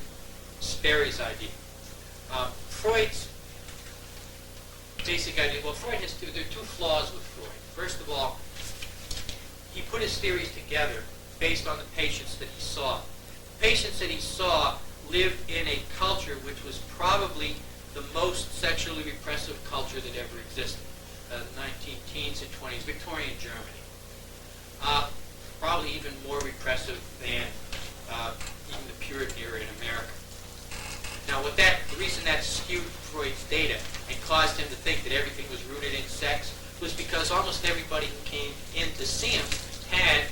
Sperry's idea. Freud's basic idea, well, Freud has there are two flaws with Freud. First of all, he put his theories together based on the patients that he saw. The patients that he saw lived in a culture which was probably the most sexually repressive culture that ever existed. 19-teens and 20s, Victorian Germany. Probably even more repressive than even the Puritan era in America. Now, the reason that skewed Freud's data and caused him to think that everything was rooted in sex was because almost everybody who came in to see him had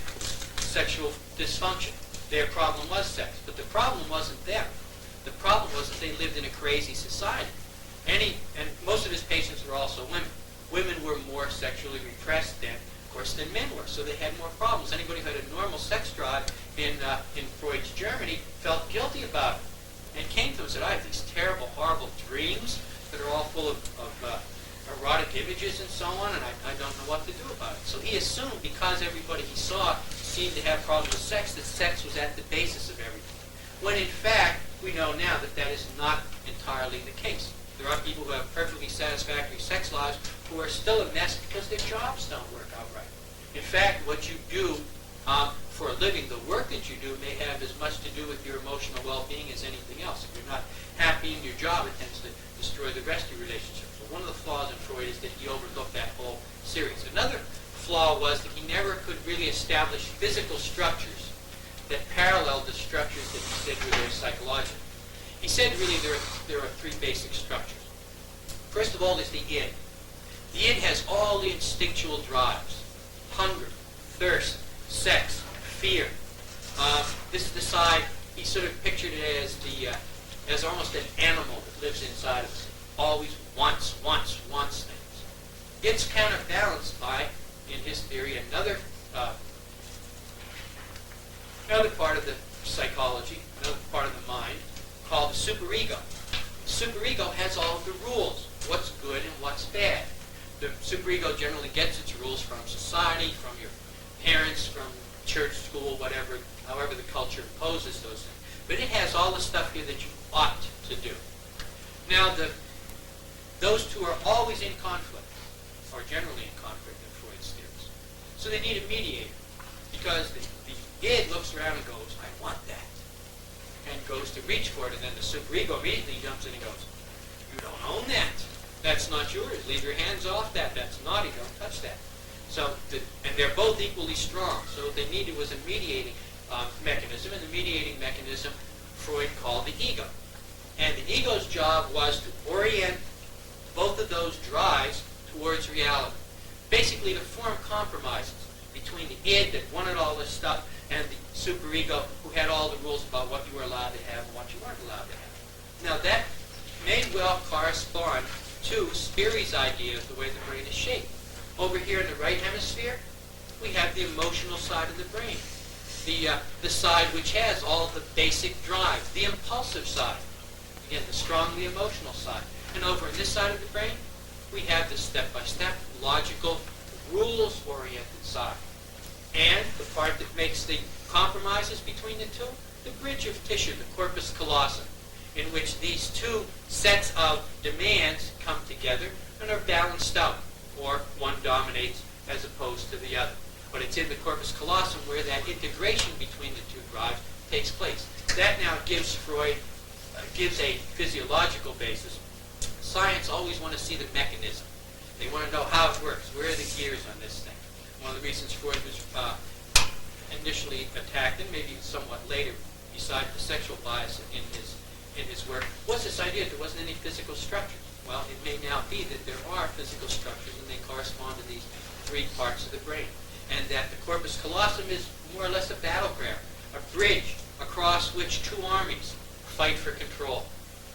sexual dysfunction. Their problem was sex. But the problem wasn't them. The problem was that they lived in a crazy society. And most of his patients were also women. Women were more sexually repressed than men were, so they had more problems. Anybody who had a normal sex drive in Freud's Germany felt guilty about it and came to him and said, I have these terrible, horrible dreams that are all full of erotic images and so on, and I don't know what to do about it. So he assumed, because everybody he saw seemed to have problems with sex, that sex was at the basis of everything. When in fact, we know now that that is not entirely the case. There are people who have perfectly satisfactory sex lives who are still a mess because their jobs don't work out right. In fact, what you do for a living, the work that you do, may have as much to do with your emotional well-being as anything else. If you're not happy in your job, it tends to destroy the rest of your relationships. So one of the flaws in Freud is that he overlooked that whole series. Another flaw was that he never could really establish physical structures that paralleled the structures that he said were there psychologically. He said really there are three basic structures. First of all is the id. The id has all the instinctual drives: hunger, thirst, sex, fear. This is the side, he sort of pictured it as almost an animal that lives inside of us. Always wants things. It's counterbalanced by, in his theory, another part of the psychology, another part of the mind, called the superego. The superego has all of the rules, what's good and what's bad. The superego generally gets its rules from society, from your parents, from church, school, whatever, however the culture imposes those things. But it has all the stuff here that you ought to do. Now, those two are always in conflict, or generally in conflict in Freud's theories. So they need a mediator, because the id looks around and goes, I want that, and goes to reach for it, and then the superego immediately jumps in and goes, you don't own that. That's not yours. Leave your hands off that. That's naughty. Don't touch that. And they're both equally strong. So what they needed was a mediating mechanism, and the mediating mechanism Freud called the ego. And the ego's job was to orient both of those drives towards reality. Basically to form compromises between the id that wanted all this stuff and the superego who had all the rules about what you were allowed to have and what you weren't allowed to have. Now that may well correspond to Speary's idea of the way the brain is shaped. Over here in the right hemisphere, we have the emotional side of the brain. The side which has all the basic drives, the impulsive side. Again, the strongly emotional side. And over on this side of the brain, we have the step-by-step, logical, rules-oriented side. And the part that makes the compromises between the two, the bridge of tissue, the corpus callosum, in which these two sets of demands come together and are balanced out, or one dominates as opposed to the other. But it's in the corpus callosum where that integration between the two drives takes place. That now gives Freud, gives a physiological basis. Science always want to see the mechanism. They want to know how it works. Where are the gears on this thing? One of the reasons Freud was initially attacked, and maybe somewhat later, besides the sexual bias in his work, was this idea that there wasn't any physical structures. Well, it may now be that there are physical structures, and they correspond to these three parts of the brain. And that the corpus callosum is more or less a battleground, a bridge across which two armies fight for control.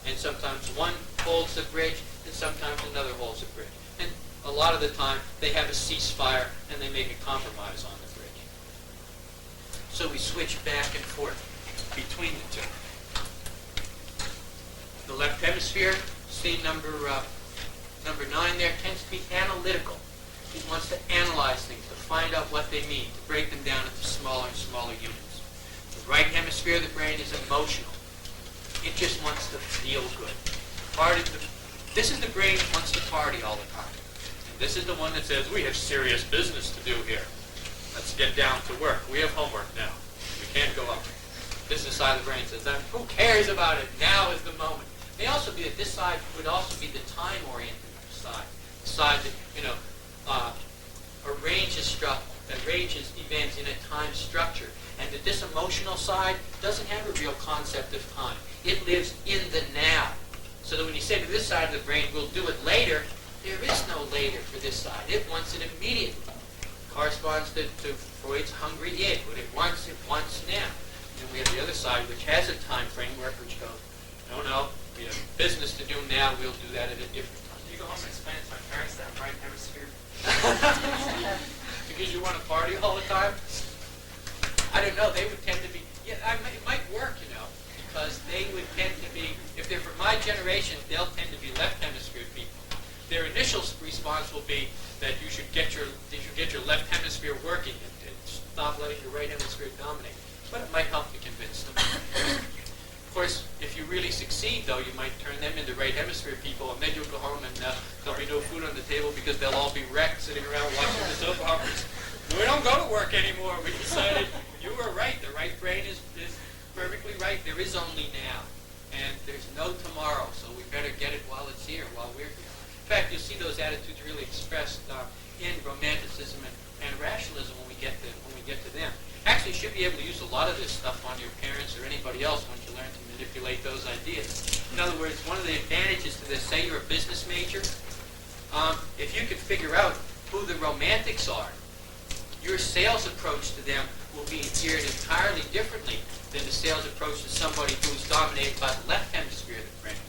And sometimes one holds the bridge, and sometimes another holds the bridge. And a lot of the time, they have a ceasefire, and they make a compromise on the bridge. So we switch back and forth between the two. The left hemisphere, see number 9 there, tends to be analytical. It wants to analyze things, to find out what they mean, to break them down into smaller and smaller units. The right hemisphere of the brain is emotional. It just wants to feel good. This is the brain that wants to party all the time. And this is the one that says, we have serious business to do here. Let's get down to work. We have homework now. We can't go up. This is the side of the brain that says, who cares about it? Now is the moment. It may also be that this side would also be the time-oriented side. The side that, arranges events in a time structure. And that this emotional side doesn't have a real concept of time. It lives in the now. So that when you say to this side of the brain, we'll do it later, there is no later for this side. It wants it immediately. It corresponds to Freud's hungry id. What it wants now. And we have the other side, which has a time framework, which goes, no, we have business to do now, we'll do that at a different time. You go home and explain to my parents that I'm right hemisphere. Because you want to party all the time? I don't know, they would tend to be, it might work, because they would tend to be, if they're from my generation, they'll tend to be left hemisphere people. Their initial response will be that you should get your left hemisphere working and stop letting your right hemisphere dominate. But it might help to convince them. Of course, if you really succeed, though, you might turn them into right hemisphere people, and then you'll go home and there'll be no food on the table because they'll all be wrecked sitting around watching the soap operas. We don't go to work anymore. We decided you were right. The right brain is perfectly right. There is only now. And there's no tomorrow, so we better get it while it's here, while we're here. In fact, you'll see those attitudes really expressed in romanticism and rationalism when we get to them. Actually, you should be able to use a lot of this stuff on your parents or anybody else once you learn to manipulate those ideas. In other words, one of the advantages to this, say you're a business major, if you can figure out who the romantics are, your sales approach to them will be geared entirely differently than the sales approach to somebody who's dominated by the left hemisphere of the brain.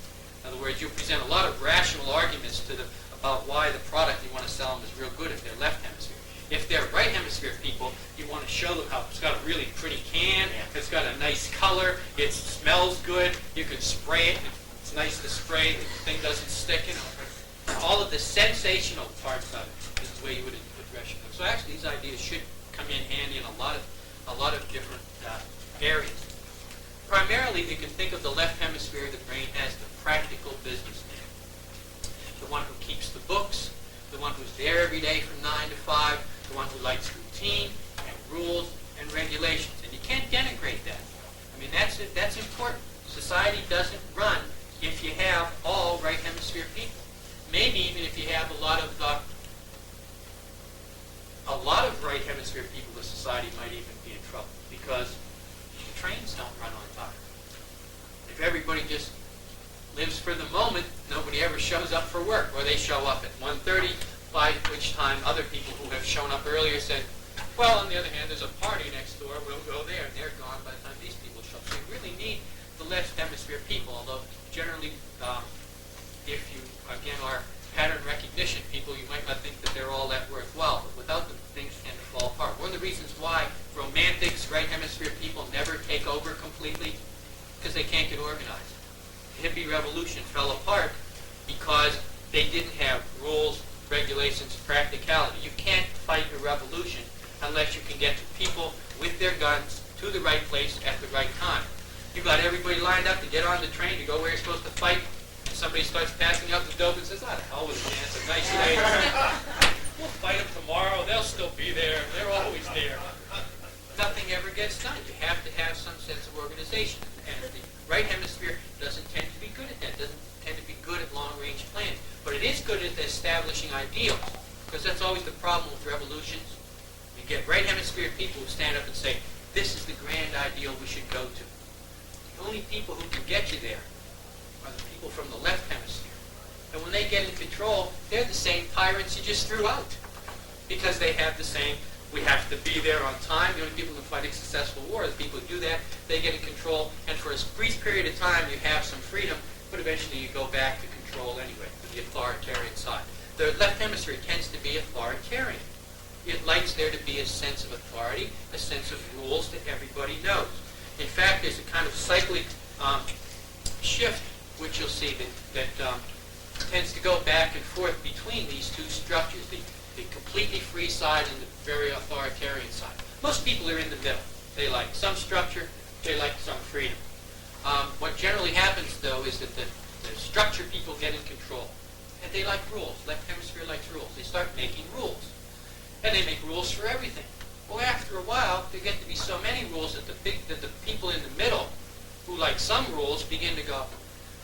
In other words, you'll present a lot of rational arguments to them about why the product you want to sell them is real good if they're left hemisphere. If they're right hemisphere people, you want to show them how it's got a really pretty can, it's got a nice color, it smells good, you can spray it, it's nice to spray, the thing doesn't stick, all of the sensational parts of it is the way you would address them. So actually these ideas should come in handy in a lot of different areas. Primarily, you can think of the left hemisphere of the brain as the practical businessman. The one who keeps the books, the one who's there every day from 9 to 5, the one who likes routine and rules and regulations. And you can't denigrate that. I mean, that's important. Society doesn't run if you have all right hemisphere people. Maybe even if you have a lot of right hemisphere people, the society might even be in trouble because the trains don't run on time. If everybody just lives for the moment, nobody ever shows up for work, or they show up at 1:30, by which time other people who have shown up earlier said, well, on the other hand, there's a party next door, we'll go there, and they're gone by the time these people show up. So you really need the left hemisphere people, although generally, if you, again, are pattern recognition people, you might not think that they're all that worthwhile, but without them, things tend to fall apart. One of the reasons why romantics, right hemisphere people never take over completely, because they can't get organized. The hippie revolution fell apart because they didn't have rules, regulations, practicality. You can't fight a revolution unless you can get people with their guns to the right place at the right time. You got everybody lined up to get on the train to go where you're supposed to fight, and somebody starts passing out the dope and says, "Oh, the hell with it, man, it's a nice day. We'll fight them tomorrow. They'll still be there. They're always there." Nothing ever gets done. You have to have some sense of organization. And the right hemisphere doesn't tend to be good at that. Doesn't tend to be good at long-range planning. But it is good at establishing ideals, because that's always the problem with revolutions. You get right hemisphere people who stand up and say, this is the grand ideal we should go to. The only people who can get you there are the people from the left hemisphere. And when they get in control, they're the same tyrants you just threw out. Because they have the same, we have to be there on time. The only people who can fight a successful war are the people who do that. They get in control, and for a brief period of time you have some freedom, but eventually you go back to control anyway, to the authoritarian side. The left hemisphere tends to be authoritarian. It likes there to be a sense of authority, a sense of rules that everybody knows. In fact, there's a kind of cyclic shift, which you'll see that tends to go back and forth between these two structures, the completely free side and the very authoritarian side. Most people are in the middle. They like some structure, they like some freedom. What generally happens, though, is that the structure people get in control. And they like rules. Left hemisphere likes rules. They start making rules. And they make rules for everything. Well, after a while, there get to be so many rules that the people in the middle, who like some rules, begin to go,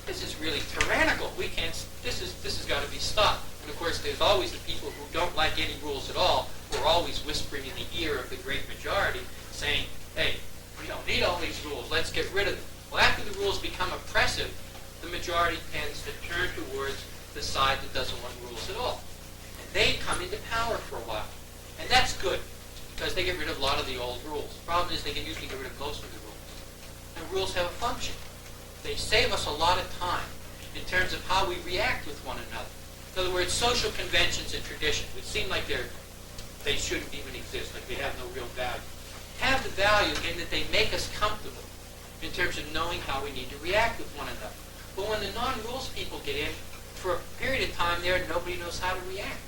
this is really tyrannical. We can't, this has got to be stopped. And of course, there's always the people who don't like any rules at all, who are always whispering in the ear of the great majority, saying, hey, we don't need all these rules. Let's get rid of them. Well, after the rules become oppressive, the majority tends to turn towards the side that doesn't want rules at all. And they come into power for a while. And that's good, because they get rid of a lot of the old rules. The problem is they can usually get rid of most of the rules. And rules have a function. They save us a lot of time in terms of how we react with one another. In other words, social conventions and traditions, which seem like they shouldn't even exist, like they have no real value, have the value in that they make us comfortable in terms of knowing how we need to react with one another. But when the non-rules people get in, for a period of time there, nobody knows how to react.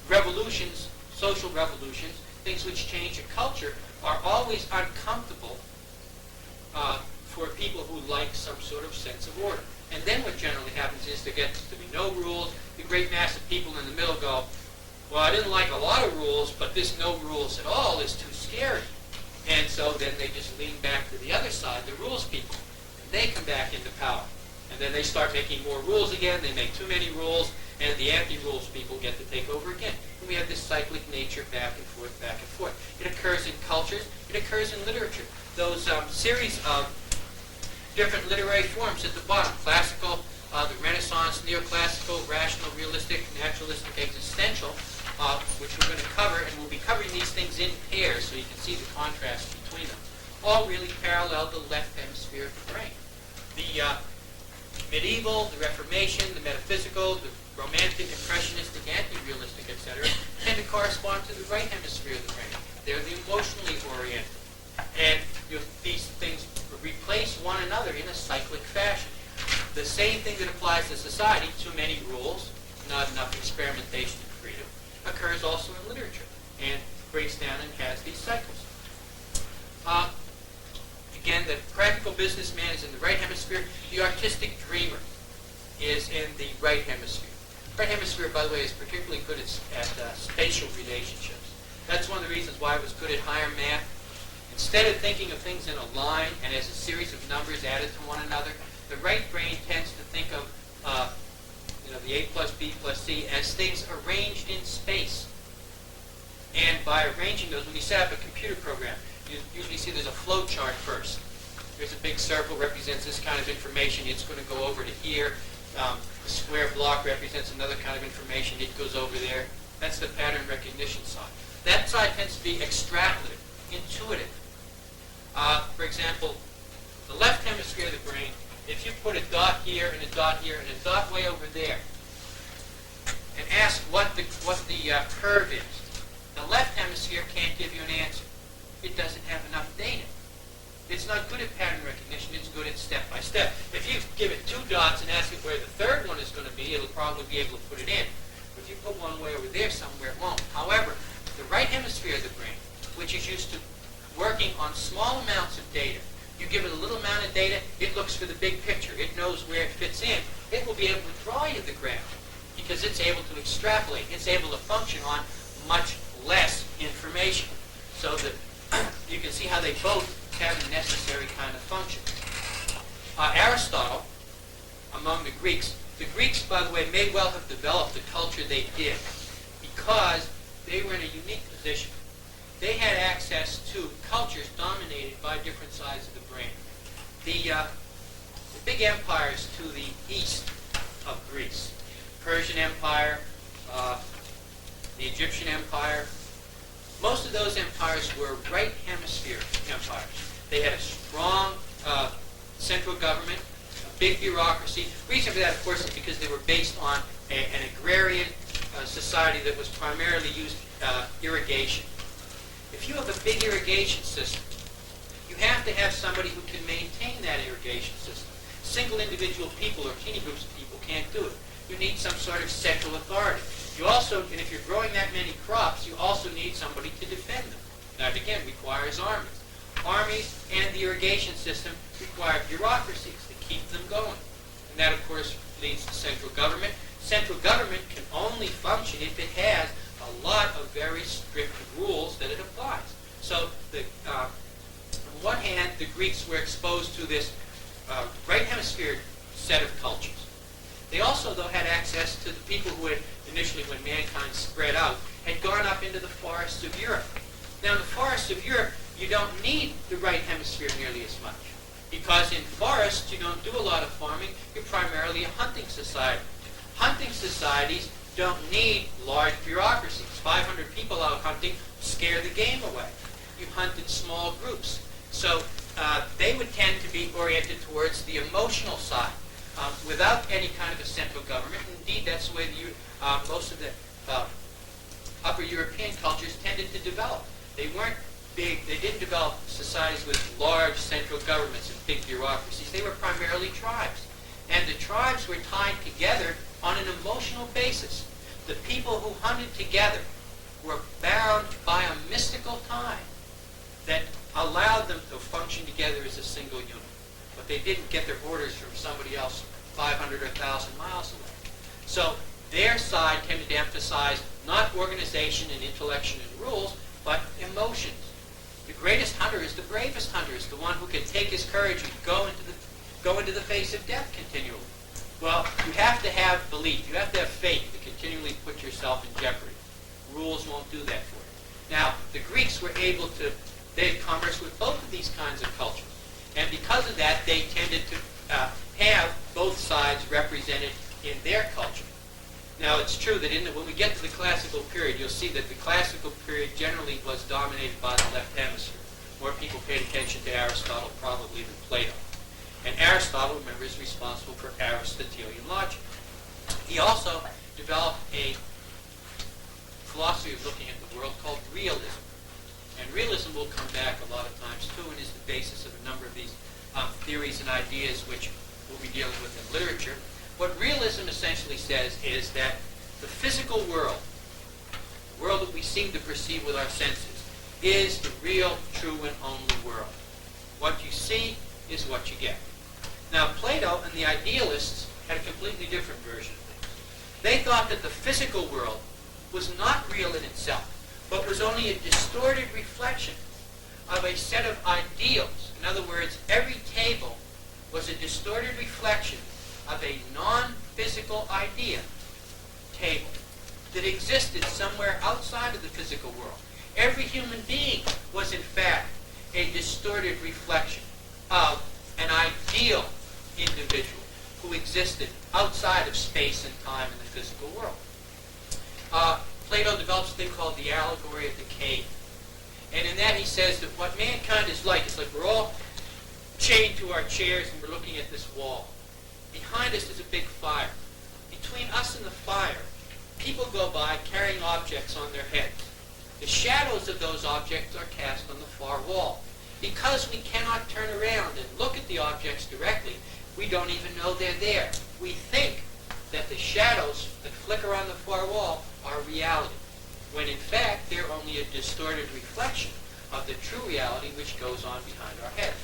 Revolutions, social revolutions, things which change a culture, are always uncomfortable for people who like some sort of sense of order. And then what generally happens is there gets to be no rules. The great mass of people in the middle go, well, I didn't like a lot of rules, but this no rules at all is too scary. And so then they just lean back to the other side, the rules people. And they come back into power. And then they start making more rules again. They make too many rules, and the anti-rules people get to take over again. And we have this cyclic nature back and forth, back and forth. It occurs in cultures. It occurs in literature. Those series of different literary forms at the bottom, classical, the Renaissance, neoclassical, rational, realistic, naturalistic, existential, which we're going to cover, and we'll be covering these things in pairs so you can see the contrast between them. All really parallel the left hemisphere of the brain. The medieval, the Reformation, the metaphysical, the romantic, impressionistic, anti-realistic, etc., tend to correspond to the right hemisphere of the brain. They're the emotionally oriented. And these things replace one another in a cyclic fashion. The same thing that applies to society, too many rules, not enough experimentation and freedom, occurs also in literature and breaks down and has these cycles. Again, the practical businessman is in the right hemisphere. The artistic dreamer is in the right hemisphere. The right hemisphere, by the way, is particularly good at spatial relationships. That's one of the reasons why I was good at higher math. Instead of thinking of things in a line and as a series of numbers added to one another, the right brain tends to think of the A plus B plus C as things arranged in space. And by arranging those, when you set up a computer program, you usually see there's a flow chart first. There's a big circle represents this kind of information. It's going to go over to here. The square block represents another kind of information. It goes over there. That's the pattern recognition side. That side tends to be extrapolative, intuitive. For example, the left hemisphere of the brain, if you put a dot here and a dot here and a dot way over there, and ask what the curve is, the left hemisphere can't give you an answer. It doesn't have enough data. It's not good at pattern recognition. It's good at step by step. If you give it 2 dots and ask it where the third one is going to be, it'll probably be able to put it in. But if you put one way over there somewhere, it won't. However, the right hemisphere of the brain, which is used to working on small amounts of data, you give it a little amount of data, it looks for the big picture. It knows where it fits in. It will be able to draw you the graph because it's able to extrapolate. It's able to function on much less information. So that you can see how they both have a necessary kind of function. Aristotle, among the Greeks, by the way, may well have developed the culture they did because they were in a unique position. They had access to cultures dominated by different sides of the brain. The big empires to the east of Greece, Persian Empire, the Egyptian Empire, most of those empires were right hemisphere empires. They had a strong central government, a big bureaucracy. The reason for that, of course, is because they were based on an agrarian society that was primarily used irrigation. If you have a big irrigation system, you have to have somebody who can maintain that irrigation system. Single individual people or teeny groups of people can't do it. You need some sort of central authority. You also, and if you're growing that many crops, you also need somebody to defend them. That, again, requires armies. Armies and the irrigation system require bureaucracies to keep them going. And that, of course, leads to central government. Central government can only function if it has a lot of very strict rules that it applies. So, on one hand, the Greeks were exposed to this right hemisphere set of cultures. They also, though, had access to the people who had initially, when mankind spread out, had gone up into the forests of Europe. Now, in the forests of Europe, you don't need the right hemisphere nearly as much. Because in forests, you don't do a lot of farming. You're primarily a hunting society. Hunting societies don't need large bureaucracies. 500 people out hunting scare the game away. You hunt in small groups. So they would tend to be oriented towards the emotional side. Without any kind of a central government. Indeed, that's the way most of the upper European cultures tended to develop. They weren't big, they didn't develop societies with large central governments and big bureaucracies. They were primarily tribes. And the tribes were tied together on an emotional basis. The people who hunted together were bound by a mystical tie that allowed them to function together as a single unit. But they didn't get their orders from somebody else 500 or 1,000 miles away. So their side tended to emphasize not organization and intellection and rules, but emotions. The greatest hunter is the bravest hunter, is the one who can take his courage and go into the face of death continually. Well, you have to have belief. You have to have faith to continually put yourself in jeopardy. Rules won't do that for you. Now, the Greeks were able to, they had commerce with both of these kinds of cultures. And because of that, they tended to have both sides represented in their culture. Now, it's true that when we get to the classical period, you'll see that the classical period generally was dominated by the left hemisphere. More people paid attention to Aristotle probably than Plato. And Aristotle, remember, is responsible for Aristotelian logic. He also developed a philosophy of looking at the world called realism. And realism will come back a lot of times, too, and is the basis of a number of these theories and ideas which we'll be dealing with in literature. What realism essentially says is that the physical world, the world that we seem to perceive with our senses, is the real, true, and only world. What you see is what you get. Now, Plato and the idealists had a completely different version of things. They thought that the physical world was not real in itself, but was only a distorted reflection of a set of ideals. In other words, every table was a distorted reflection of a non-physical idea table that existed somewhere outside of the physical world. Every human being was in fact a distorted reflection of an ideal individual who existed outside of space and time in the physical world. Plato develops a thing called the allegory of the cave. And in that he says that what mankind is like we're all chained to our chairs and we're looking at this wall. Behind us is a big fire. Between us and the fire, people go by carrying objects on their heads. The shadows of those objects are cast on the far wall. Because we cannot turn around and look at the objects directly, we don't even know they're there. We think that the shadows that flicker on the far wall are reality, when in fact they're only a distorted reflection of the true reality which goes on behind our heads.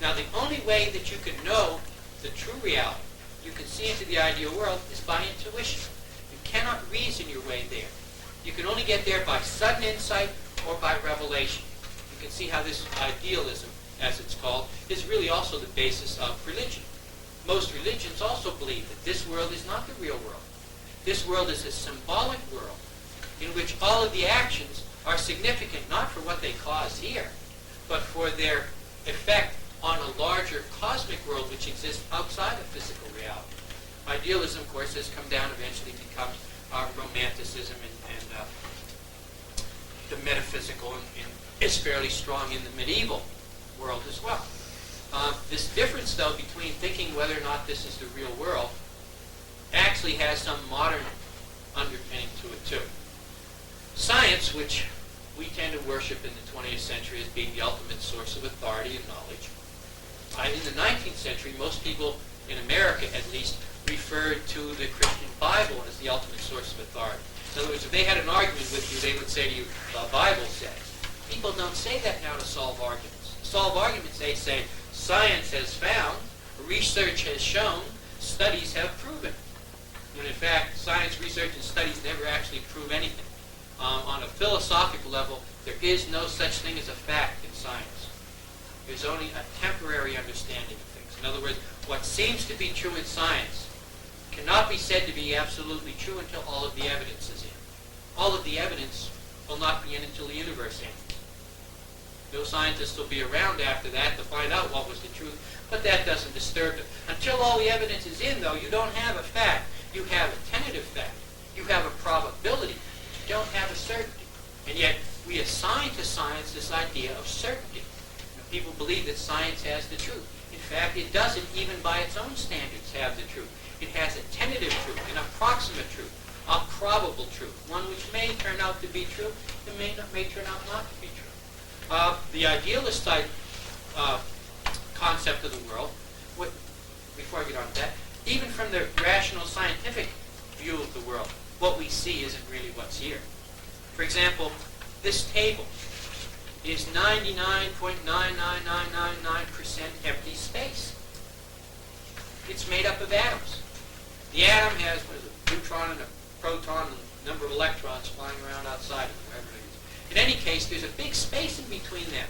Now the only way that you can know the true reality, you can see into the ideal world, is by intuition. You cannot reason your way there. You can only get there by sudden insight or by revelation. You can see how this idealism, as it's called, is really also the basis of religion. Most religions also believe that this world is not the real world. This world is a symbolic world in which all of the actions are significant not for what they cause here, but for their effect on a larger cosmic world which exists outside of physical reality. Idealism, of course, has come down, eventually becomes romanticism, and the metaphysical and is fairly strong in the medieval world as well. This difference, though, between thinking whether or not this is the real world actually has some modern underpinning to it, too. Science, which we tend to worship in the 20th century as being the ultimate source of authority and knowledge, in the 19th century, most people, in America at least, referred to the Christian Bible as the ultimate source of authority. In other words, if they had an argument with you, they would say to you, the Bible says. People don't say that now to solve arguments. To solve arguments, they say, science has found, research has shown, studies have proven. When in fact, science, research, and studies never actually prove anything. On a philosophical level, there is no such thing as a fact in science. There's only a temporary understanding of things. In other words, what seems to be true in science cannot be said to be absolutely true until all of the evidence is in. All of the evidence will not be in until the universe ends. No scientists will be around after that to find out what was the truth, but that doesn't disturb them. Until all the evidence is in, though, you don't have a fact. You have a tentative fact. You have a probability. You don't have a certainty. And yet, we assign to science this idea of certainty. People believe that science has the truth. In fact, it doesn't, even by its own standards, have the truth. It has a tentative truth, an approximate truth, a probable truth, one which may turn out to be true and may turn out not to be true. The idealist type concept of the world, before I get on to that, even from the rational scientific view of the world, what we see isn't really what's here. For example, this table is 99.99999% empty space. It's made up of atoms. The atom has a neutron and a proton and a number of electrons flying around outside of it, wherever it is. In any case, there's a big space in between them.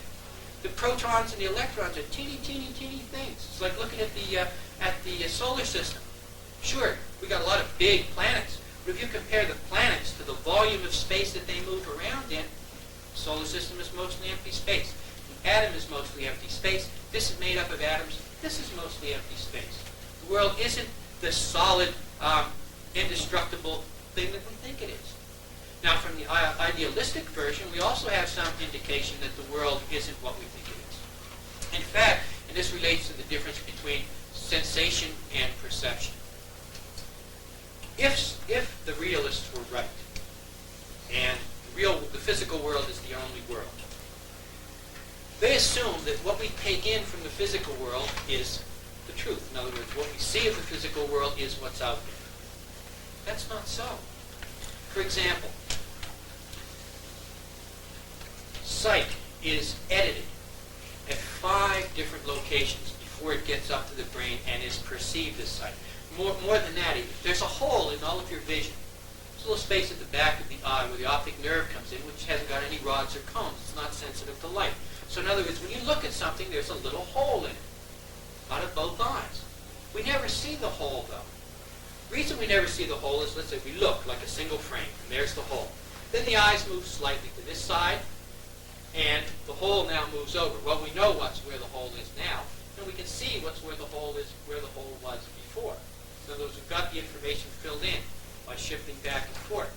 The protons and the electrons are teeny, teeny, teeny things. It's like looking at the solar system. Sure, we got a lot of big planets, but if you compare the planets to the volume of space that they move around in, the solar system is mostly empty space. The atom is mostly empty space. This is made up of atoms. This is mostly empty space. The world isn't the solid, indestructible thing that we think it is. Now, from the idealistic version, we also have some indication that the world isn't what we think it is. In fact, and this relates to the difference between sensation and perception. If the realists were right, and the physical world is the only world, they assume that what we take in from the physical world is the truth. In other words, what we see of the physical world is what's out there. That's not so. For example, sight is edited at 5 different locations before it gets up to the brain and is perceived as sight. More than that, even. There's a hole in all of your vision. There's a little space at the back of the eye where the optic nerve comes in, which hasn't got any rods or cones. It's not sensitive to light. So in other words, when you look at something, there's a little hole in it, out of both eyes. We never see the hole, though. The reason we never see the hole is, let's say we look like a single frame, and there's the hole. Then the eyes move slightly to this side, hole now moves over. Well, we know where the hole is now, and we can see where the hole was before. In other words, we've got the information filled in by shifting back and forth.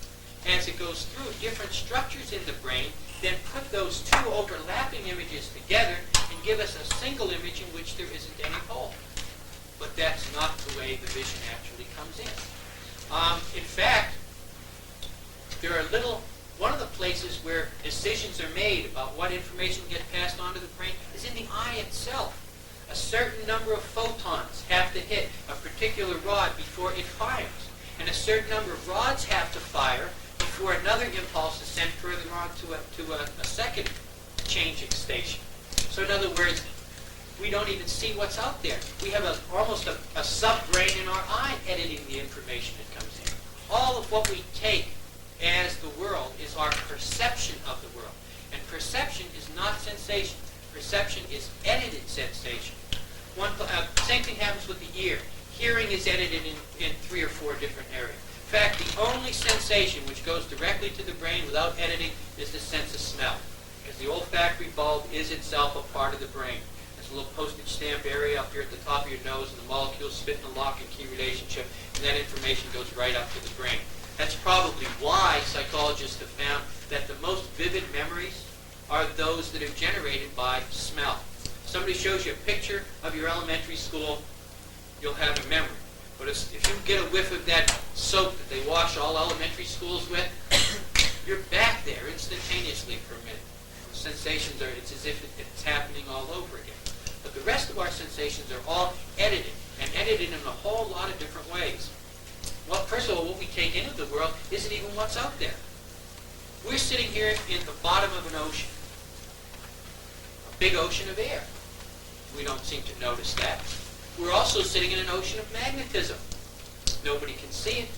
As it goes through different structures in the brain, then put those two overlapping images together and give us a single image in which there isn't any hole. But that's not the way the vision actually comes in. In fact, one of the places where decisions are made about what information gets passed on to the brain is in the eye itself. A certain number of photons have to hit a particular rod before it fires. And a certain number of rods have to fire before another impulse is sent further on to a second changing station. So in other words, we don't even see what's out there. We have almost a sub-brain in our eye editing the information that comes in. All of what we take as the world is our perception of the world. And perception is not sensation. Perception is edited sensation. Same thing happens with the ear. Hearing is edited in 3 or 4 different areas. In fact, the only sensation which goes directly to the brain without editing is the sense of smell. Because the olfactory bulb is itself a part of the brain. There's a little postage stamp area up here at the top of your nose, and the molecules spit in a lock and key relationship, and that information goes right up to the brain. That's probably why psychologists have found that the most vivid memories are those that are generated by smell. Somebody shows you a picture of your elementary school, you'll have a memory. But if you get a whiff of that soap that they wash all elementary schools with, you're back there instantaneously for a minute. The sensations it's as if it's happening all over again. But the rest of our sensations are all edited, and edited in a whole lot of different ways. Well, first of all, what we take into the world isn't even what's out there. We're sitting here in the bottom of an ocean, a big ocean of air. We don't seem to notice that. We're also sitting in an ocean of magnetism. Nobody can see it.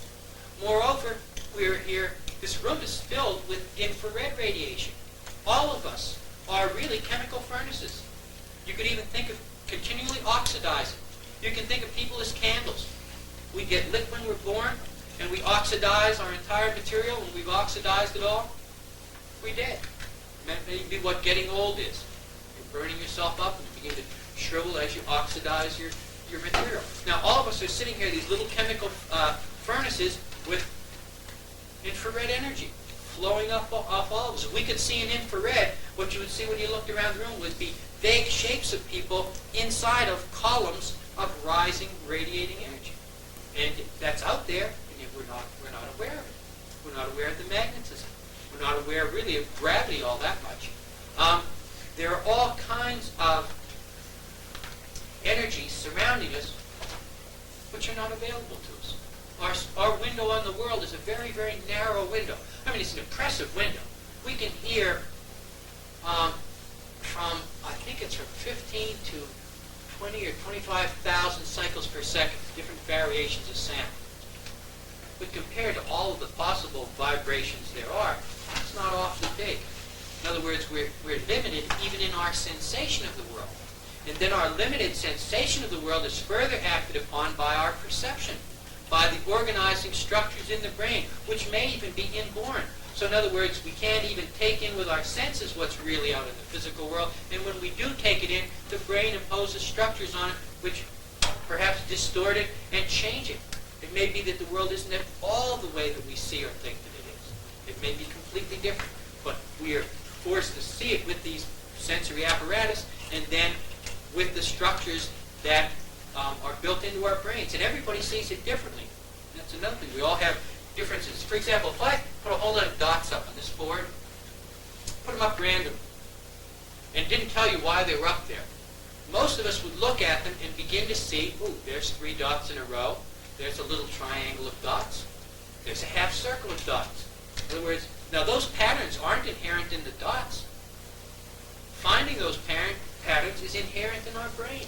Moreover, we're here, this room is filled with infrared radiation. All of us are really chemical furnaces. You could even think of continually oxidizing. You can think of people as candles. We get lit when we're born, and we oxidize our entire material. When we've oxidized it all, we're dead. That may be what getting old is. You're burning yourself up, and you begin to shrivel as you oxidize your material. Now, all of us are sitting here, these little chemical furnaces with infrared energy flowing off all of us. If we could see in infrared, what you would see when you looked around the room would be vague shapes of people inside of columns of rising, radiating energy. And that's out there, and yet we're not aware of it. We're not aware of the magnetism. We're not aware, really, of gravity all that much. There are all kinds of energies surrounding us which are not available to us. Our window on the world is a very, very narrow window. I mean, it's an impressive window. We can hear I think it's from 15 to 20 or 25,000 cycles per second, different variations of sound. But compared to all of the possible vibrations there are, that's not awfully big. In other words, we're limited even in our sensation of the world. And then our limited sensation of the world is further acted upon by our perception, by the organizing structures in the brain, which may even be inborn. So in other words, we can't even take in with our senses what's really out in the physical world. And when we do take it in, the brain imposes structures on it which perhaps distort it and change it. It may be that the world isn't at all the way that we see or think that it is. It may be completely different. But we are forced to see it with these sensory apparatus and then with the structures that are built into our brains. And everybody sees it differently. That's another thing. We all have differences. For example, if I put a whole lot of dots up on this board, put them up random, and didn't tell you why they were up there, most of us would look at them and begin to see, ooh, there's 3 dots in a row. There's a little triangle of dots. There's a half circle of dots. In other words, now those patterns aren't inherent in the dots. Finding those patterns is inherent in our brain.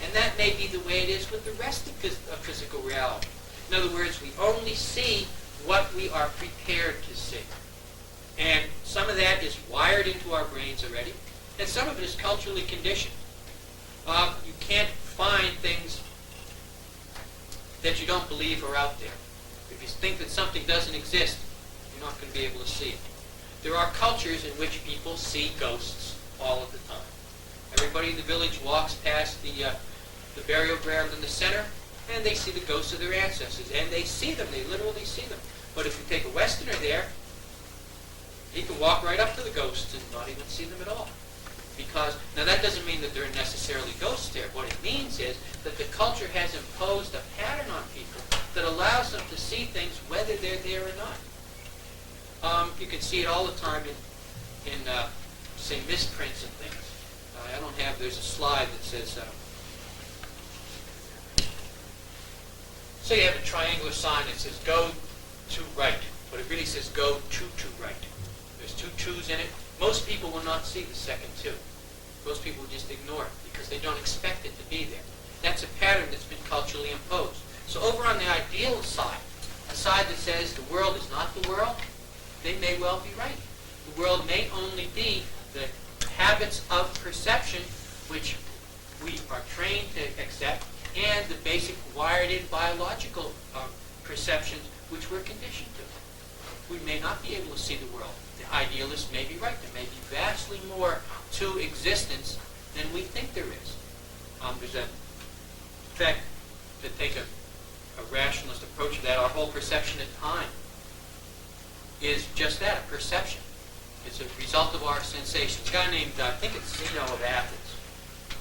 And that may be the way it is with the rest of physical reality. In other words, we only see what we are prepared to see. And some of that is wired into our brains already, and some of it is culturally conditioned. You can't find things that you don't believe are out there. If you think that something doesn't exist, you're not going to be able to see it. There are cultures in which people see ghosts all all of the time. Everybody in the village walks past the burial ground in the center, and they see the ghosts of their ancestors. And they see them. They literally see them. But if you take a Westerner there, he can walk right up to the ghosts and not even see them at all. Because, now that doesn't mean that there are necessarily ghosts there. What it means is that the culture has imposed a pattern on people that allows them to see things whether they're there or not. You can see it all the time in say, misprints and things. I don't have, there's a slide that says, so you have a triangular sign that says go to right, but it really says go to right. There's two twos in it. Most people will not see the second two. Most people will just ignore it because they don't expect it to be there. That's a pattern that's been culturally imposed. So over on the ideal side, a side that says the world is not the world, they may well be right. The world may only be the habits of perception which we are trained to accept and the basic wired-in biological perceptions which we're conditioned to. We may not be able to see the world. The idealist may be right. There may be vastly more to existence than we think there is. There's a fact to take a rationalist approach to that. Our whole perception of time is just that, a perception. It's a result of our sensations. A guy named, I think it's Zeno of Athens,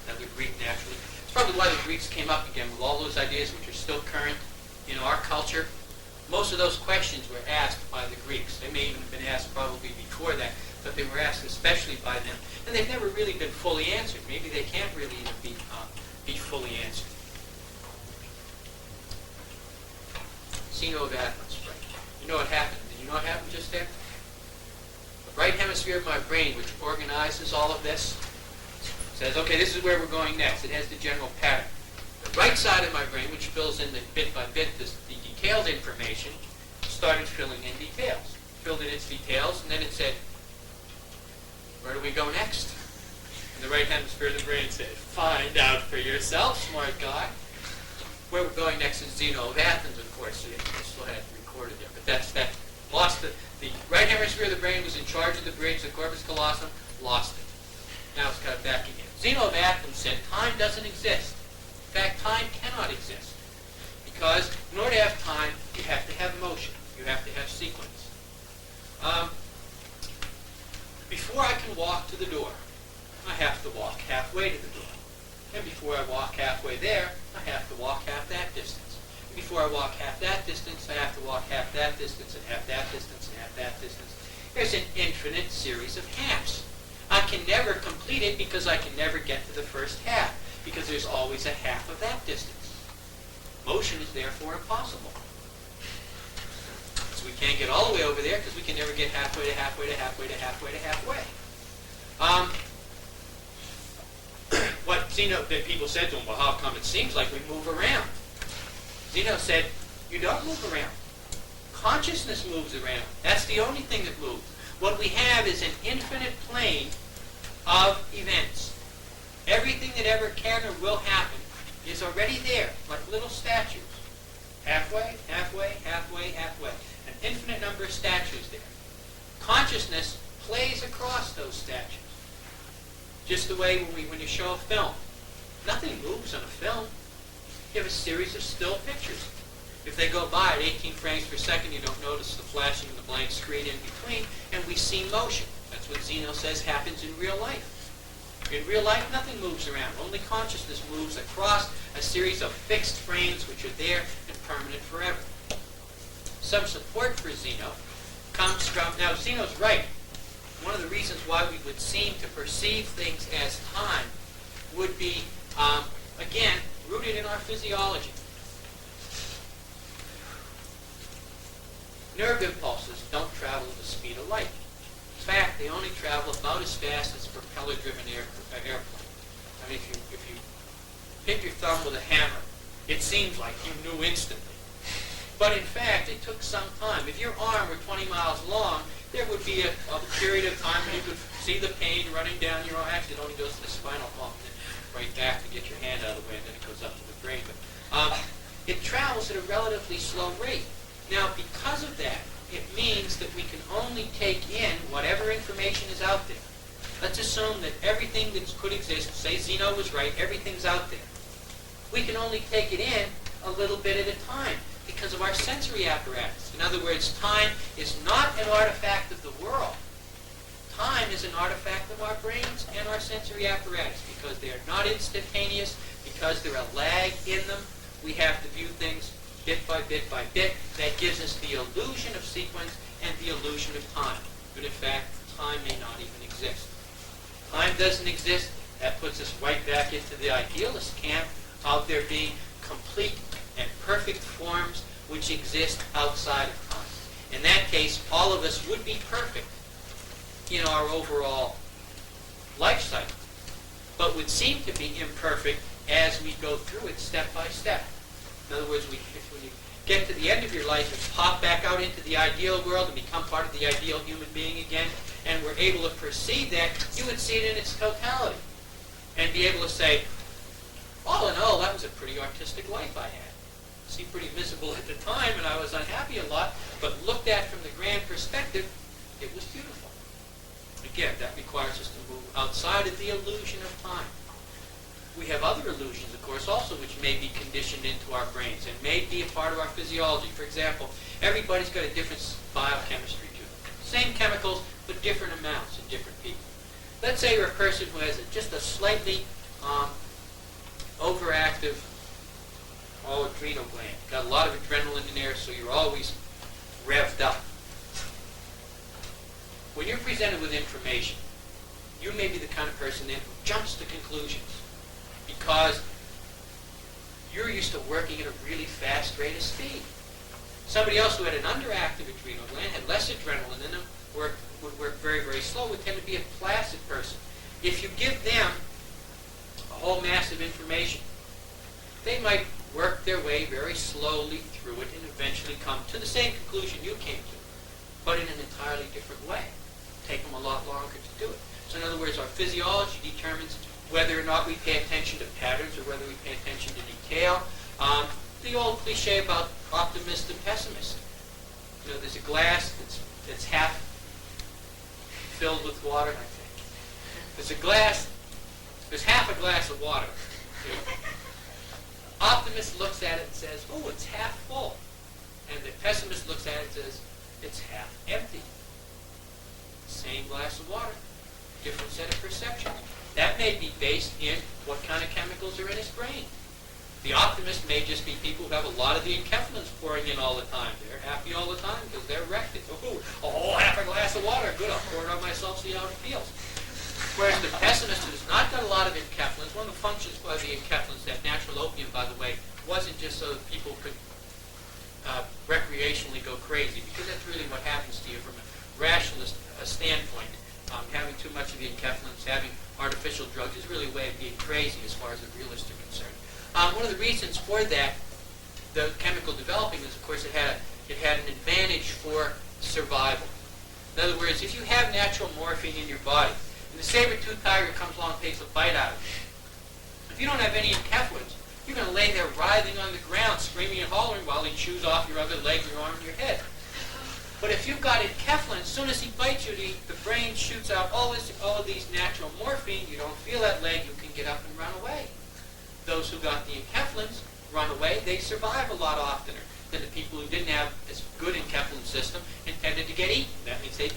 another Greek naturally. It's probably why the Greeks came up again with all those ideas which are still current in our culture. Most of those questions were asked by the Greeks. They may even have been asked probably before that, but they were asked especially by them. And they've never really been fully answered. Maybe they can't really even be fully answered. Zeno of Athens, right? You know what happened? Did you know what happened just there? The right hemisphere of my brain, which organizes all of this, says, okay, this is where we're going next. It has the general pattern. The right side of my brain, which fills in the bit by bit the detailed information, started filling in details. Filled in its details, and then it said, where do we go next? And the right hemisphere of the brain said, find out for yourself, smart guy. Where we're going next is Zeno of Athens, of course. So you still had it recorded there. But that lost it. The right hemisphere of the brain was in charge of the bridge, the corpus callosum, lost it. Now it's got it back again. Zeno of Athens said time doesn't exist. In fact, time cannot exist. Because in order to have time, you have to have motion. You have to have sequence. Before I can walk to the door, I have to walk halfway to the door. And before I walk halfway there, I have to walk half that distance. And before I walk half that distance, I have to walk half that distance and half that distance and half that distance. There's an infinite series of halves. I can never complete it because I can never get to the first half, because there's always a half of that distance. Motion is therefore impossible. So we can't get all the way over there because we can never get halfway to halfway to halfway to halfway to halfway. What Zeno, that people said to him, well, how come it seems like we move around? Zeno said, you don't move around. Consciousness moves around. That's the only thing that moves. What we have is an infinite plane of events. Everything that ever can or will happen is already there, like little statues. Halfway, halfway, halfway, halfway. An infinite number of statues there. Consciousness plays across those statues. Just the way when you show a film. Nothing moves on a film. You have a series of still pictures. If they go by at 18 frames per second, you don't notice the flashing and the blank screen in between, and we see motion. That's what Zeno says happens in real life. In real life, nothing moves around. Only consciousness moves across a series of fixed frames which are there and permanent forever. Some support for Zeno comes from, now Zeno's right. One of the reasons why we would seem to perceive things as time would be, again, rooted in our physiology. Nerve impulses don't travel at the speed of light. In fact, they only travel about as fast as a propeller-driven airplane. I mean, if you hit your thumb with a hammer, it seems like you knew instantly. But in fact, it took some time. If your arm were 20 miles long, there would be a period of time when you could see the pain running down your arm. Actually, it only goes to the spinal column, then right back to get your hand out of the way, and then it goes up to the brain. But it travels at a relatively slow rate. Now, because of that, it means that we can only take in whatever information is out there. Let's assume that everything that could exist, say Zeno was right, everything's out there. We can only take it in a little bit at a time because of our sensory apparatus. In other words, time is not an artifact of the world. Time is an artifact of our brains and our sensory apparatus because they are not instantaneous, because there are lag in them. We have to view things bit by bit by bit. That gives us the illusion of sequence and the illusion of time. But in fact, time may not even exist. Time doesn't exist. That puts us right back into the idealist camp of there being complete and perfect forms which exist outside of time. In that case, all of us would be perfect in our overall life cycle, but would seem to be imperfect as we go through it step by step. In other words, when you get to the end of your life and pop back out into the ideal world and become part of the ideal human being again, and we're able to perceive that, you would see it in its totality and be able to say, all in all, that was a pretty artistic life I had. It seemed pretty miserable at the time, and I was unhappy a lot, but looked at from the grand perspective, it was beautiful. Again, that requires us to move outside of the illusion of time. We have other illusions, of course, also, which may be conditioned into our brains and may be a part of our physiology. For example, everybody's got a different biochemistry to them. Same chemicals, but different amounts in different people. Let's say you're a person who has just a slightly overactive adrenal gland. Got a lot of adrenaline in there, so you're always revved up. When you're presented with information, you may be the kind of person then who jumps to conclusions because you're used to working at a really fast rate of speed. Somebody else who had an underactive adrenal gland, had less adrenaline in them, would work very, very slow, would tend to be a placid person. If you give them a whole mass of information, they might work their way very slowly through it and eventually come to the same conclusion you came to, but in an entirely different way. Take them a lot longer to do it. So in other words, our physiology determines whether or not we pay attention to patterns or whether we pay attention to detail. The old cliche about optimist and pessimist. You know, there's a glass that's half filled with water, I think. There's half a glass of water. Optimist looks at it and says, oh, it's half full. And the pessimist looks at it and says, it's half empty. Same glass of water, different set of perceptions. That may be based in what kind of chemicals are in his brain. The optimist may just be people who have a lot of the enkephalins pouring in all the time. They're happy all the time because they're wrecked. It's, oh, a whole half a glass of water. Good, I'll pour it on myself, see how it feels. Whereas the pessimist who's not got a lot of enkephalins, one of the functions of the enkephalins, that natural opium, by the way, wasn't just so that people could recreationally go crazy, because that's really what happens to you from a rationalist standpoint. Having too much of the enkephalins, having artificial drugs is really a way of being crazy as far as the realists are concerned. One of the reasons for that, the chemical developing, is of course it had an advantage for survival. In other words, if you have natural morphine in your body, and the saber-toothed tiger comes along and takes a bite out of you, if you don't have any enkephalins, you're going to lay there writhing on the ground, screaming and hollering while he chews off your other leg, your arm, and your head. But if you've got enkephalin, as soon as he bites you, the brain shoots out all of these natural morphine. You don't feel that leg. You can get up and run away. Those who got the enkephalins run away. They survive a lot oftener than the people who didn't have as good enkephalin system and tended to get eaten. That means they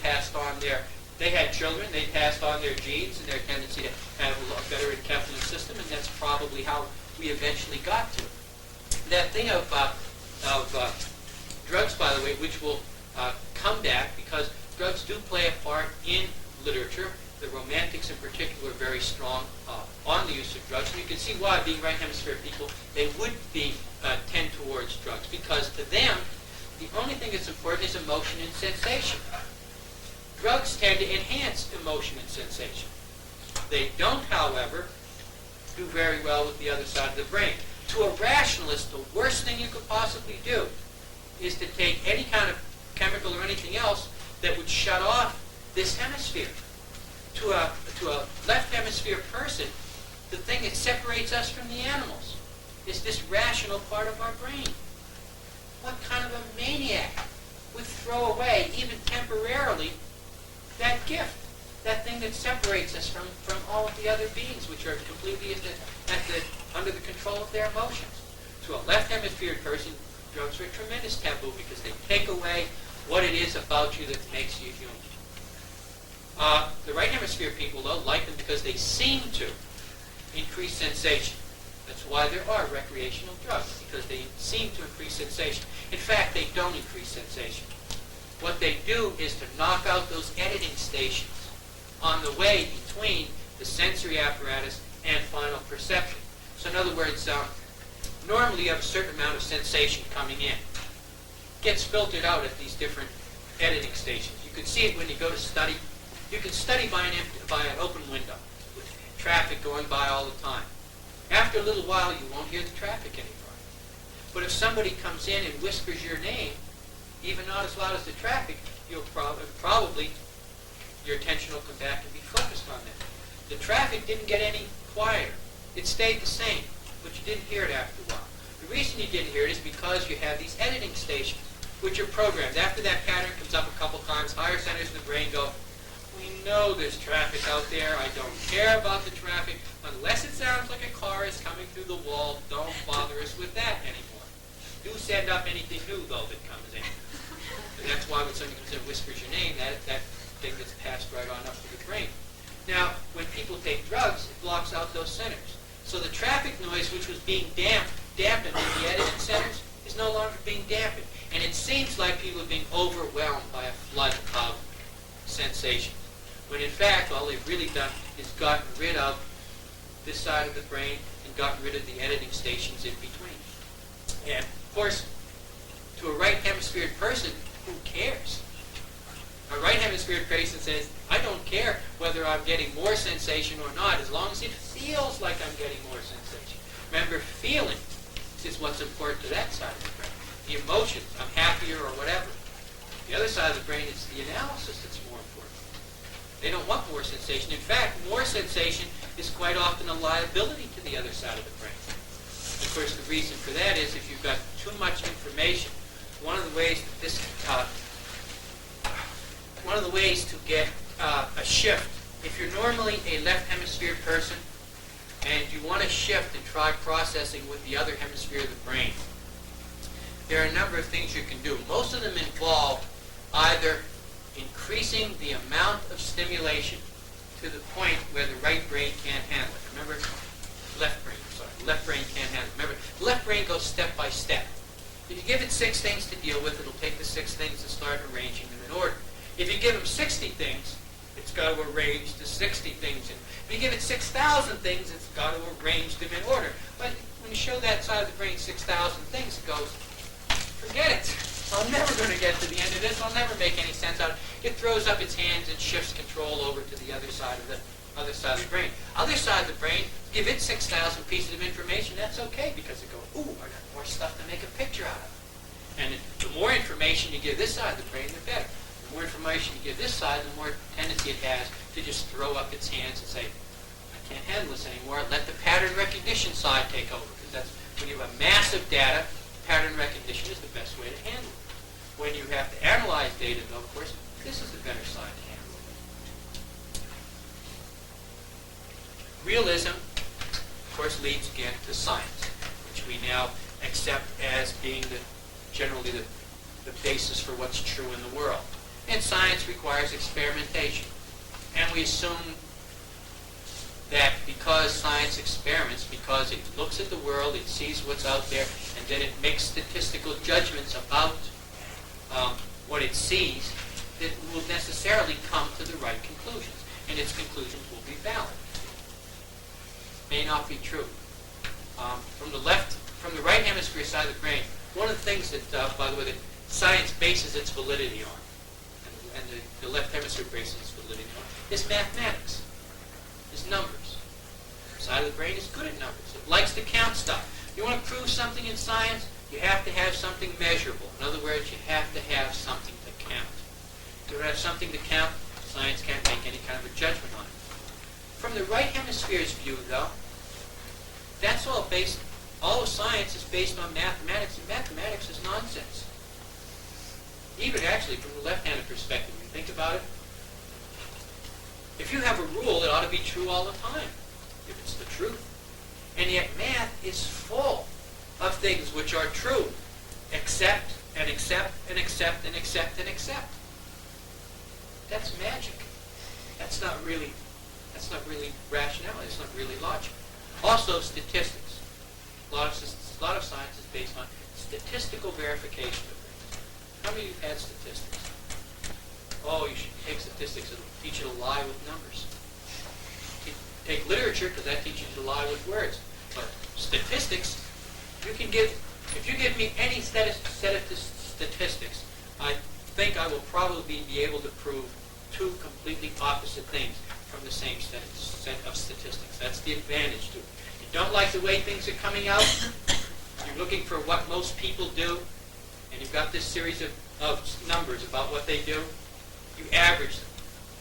had children, they passed on their genes and their tendency to have a better enkephalin system, and that's probably how we eventually got to it. That thing of drugs, by the way, which will come back, because drugs do play a part in literature. The Romantics in particular are very strong on the use of drugs. And you can see why, being right hemisphere people, they would tend towards drugs, because to them, the only thing that's important is emotion and sensation. Drugs tend to enhance emotion and sensation. They don't, however, do very well with the other side of the brain. To a rationalist, the worst thing you could possibly do is to take any kind of chemical or anything else that would shut off this hemisphere. To a left hemisphere person, the thing that separates us from the animals is this rational part of our brain. What kind of a maniac would throw away, even temporarily, that gift? that thing that separates us from all of the other beings, which are completely under the control of their emotions. To a left hemisphere person, drugs are a tremendous taboo because they take away what it is about you that makes you human. The right hemisphere people, though, like them because they seem to increase sensation. That's why there are recreational drugs, because they seem to increase sensation. In fact, they don't increase sensation. What they do is to knock out those editing stations on the way between the sensory apparatus and final perception. So in other words, normally you have a certain amount of sensation coming in. It gets filtered out at these different editing stations. You can see it when you go to study. You can study by an open window with traffic going by all the time. After a little while, you won't hear the traffic anymore. But if somebody comes in and whispers your name, even not as loud as the traffic, you'll probably your attention will come back and be focused on that. The traffic didn't get any quieter. It stayed the same, but you didn't hear it after a while. The reason you didn't hear it is because you have these editing stations, which are programmed. After that pattern comes up a couple times, higher centers of the brain go, we know there's traffic out there. I don't care about the traffic. Unless it sounds like a car is coming through the wall, don't bother us with that anymore. Do send up anything new, though, that comes in. And that's why when somebody comes in and whispers your name, that thing gets passed right on up to the brain. Now, when people take drugs, it blocks out those centers. So the traffic noise, which was being dampened in the editing centers, is no longer being dampened. And it seems like people are being overwhelmed by a flood of sensation. When in fact, all they've really done is gotten rid of this side of the brain and gotten rid of the editing stations in between. And of course, to a right hemisphere person, who cares? A right hemisphere person says, I don't care whether I'm getting more sensation or not, as long as it feels like I'm getting more sensation. Remember, feeling is what's important to that side of the brain. The emotions, I'm happier or whatever. The other side of the brain is the analysis that's more important. They don't want more sensation. In fact, more sensation is quite often a liability to the other side of the brain. Of course, the reason for that is if you've got too much information, one of the ways to get a shift, if you're normally a left hemisphere person and you want to shift and try processing with the other hemisphere of the brain, there are a number of things you can do. Most of them involve either increasing the amount of stimulation to the point where the right brain can't handle it. Remember, left brain can't handle it. Remember, the left brain goes step by step. If you give it 6 things to deal with, it'll take the 6 things and start arranging them in order. If you give them 60 things, it's got to arrange the 60 things. And if you give it 6,000 things, it's got to arrange them in order. But when you show that side of the brain 6,000 things, it goes, forget it. I'm never going to get to the end of this. I'll never make any sense out of it. It throws up its hands and shifts control over to the other side of the brain. Other side of the brain, give it 6,000 pieces of information. That's okay because it goes, ooh, I got more stuff to make a picture out of. And the more information you give this side of the brain, the better. The more information you give this side, the more tendency it has to just throw up its hands and say, I can't handle this anymore. Let the pattern recognition side take over. Because that's when you have massive data, pattern recognition is the best way to handle it. When you have to analyze data, though, of course, this is the better side to handle it. Realism, of course, leads again to science, which we now accept as being generally the basis for what's true in the world. And science requires experimentation. And we assume that because science experiments, because it looks at the world, it sees what's out there, and then it makes statistical judgments about what it sees, that will necessarily come to the right conclusions. And its conclusions will be valid. May not be true. From the right hemisphere side of the brain, one of the things that, by the way, that science bases its validity on, and the left hemisphere bases its validity on, is mathematics, is numbers. The side of the brain is good at numbers. It likes to count stuff. You want to prove something in science, you have to have something measurable. In other words, you have to have something to count. If you don't have something to count, science can't make any kind of a judgment on it. From the right hemisphere's view, though, that's all of science is based on mathematics, and mathematics is nonsense. Even actually from the left-handed perspective, you think about it, If you have a rule, it ought to be true all the time, if it's the truth. And yet math is full of things which are true. Accept, and accept, and accept, and accept, and accept. That's magic. That's not really rationality. It's not really logic. Also, statistics. A lot of science is based on statistical verification of things. How many of you have had statistics? Oh, you should take statistics. It'll teach you to lie with numbers. Take literature, because that teaches you to lie with words. But statistics, if you give me any set of statistics, I think I will probably be able to prove two completely opposite things from the same set of statistics. That's the advantage to it. You don't like the way things are coming out, you're looking for what most people do, and you've got this series of numbers about what they do, you average them.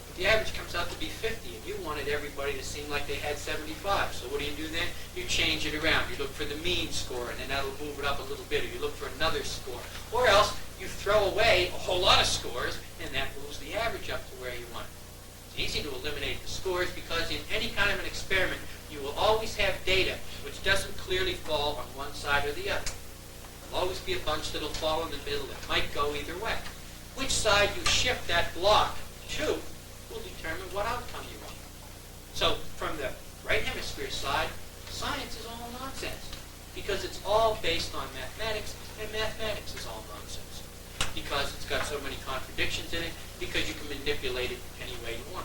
But the average comes out to be 50, and you wanted everybody to seem like they had 75. So what do you do then? You change it around. You look for the mean score, and then that'll move it up a little bit, or you look for another score. Or else you throw away a whole lot of scores, and that moves the average up to where you want it. It's easy to eliminate the scores because in any kind of an experiment, you will always have data which doesn't clearly fall on one side or the other. There'll always be a bunch that'll fall in the middle that might go either way. Which side you shift that block to will determine what outcome you want. So from the right hemisphere side, science is all nonsense because it's all based on mathematics, and mathematics is all nonsense because it's got so many contradictions in it, because you can manipulate it any way you want.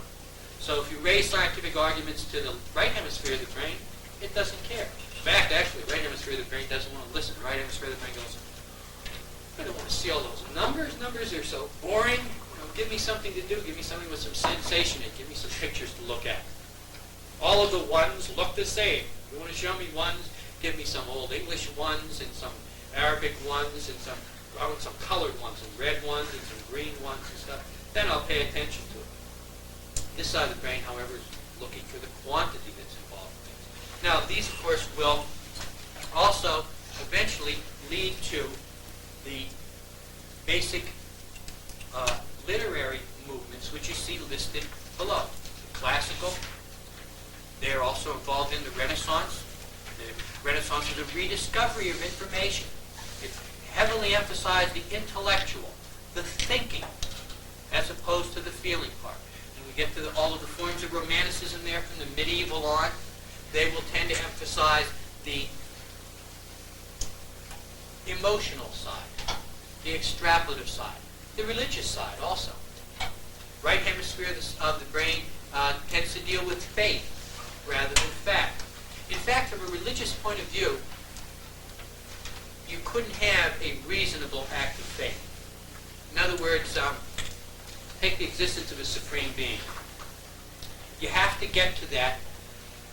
So if you raise scientific arguments to the right hemisphere of the brain, it doesn't care. In fact, actually, the right hemisphere of the brain doesn't want to listen. The right hemisphere of the brain goes, I don't want to see all those numbers. Numbers are so boring. Give me something to do. Give me something with some sensation in it. Give me some pictures to look at. All of the ones look the same. You want to show me ones? Give me some old English ones and some Arabic ones and I want some colored ones, some red ones and some green ones and stuff. Then I'll pay attention to it. This side of the brain, however, is looking for the quantity that's involved in things. Now, these, of course, will also eventually lead to the basic literary movements which you see listed below. The classical, they're also involved in the Renaissance. The Renaissance is a rediscovery of information. It heavily emphasized the intellectual, the thinking, as opposed to the feeling part. And we get to all of the forms of romanticism there from the medieval on. They will tend to emphasize the emotional side, the extrapolative side, the religious side also. Right hemisphere of the brain tends to deal with faith rather than fact. In fact, from a religious point of view, you couldn't have a reasonable act of faith. In other words, take the existence of a supreme being. You have to get to that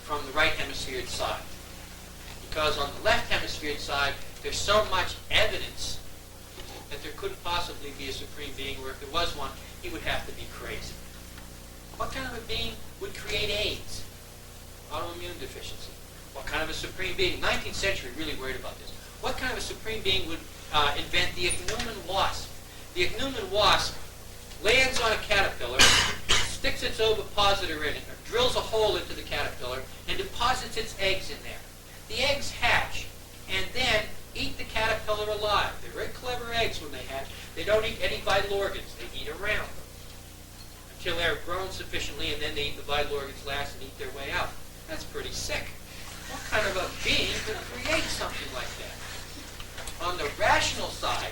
from the right hemisphere side. Because on the left hemisphere side, there's so much evidence that there couldn't possibly be a supreme being, or if there was one, he would have to be crazy. What kind of a being would create AIDS? Autoimmune deficiency. What kind of a supreme being? 19th century really worried about this. What kind of a supreme being would invent the ichneumon wasp? The ichneumon wasp lands on a caterpillar, sticks its ovipositor in it, or drills a hole into the caterpillar, and deposits its eggs in there. The eggs hatch, and then eat the caterpillar alive. They're very clever eggs when they hatch. They don't eat any vital organs. They eat around them until they're grown sufficiently, and then they eat the vital organs last and eat their way out. That's pretty sick. What kind of a being could create something like that? On the rational side,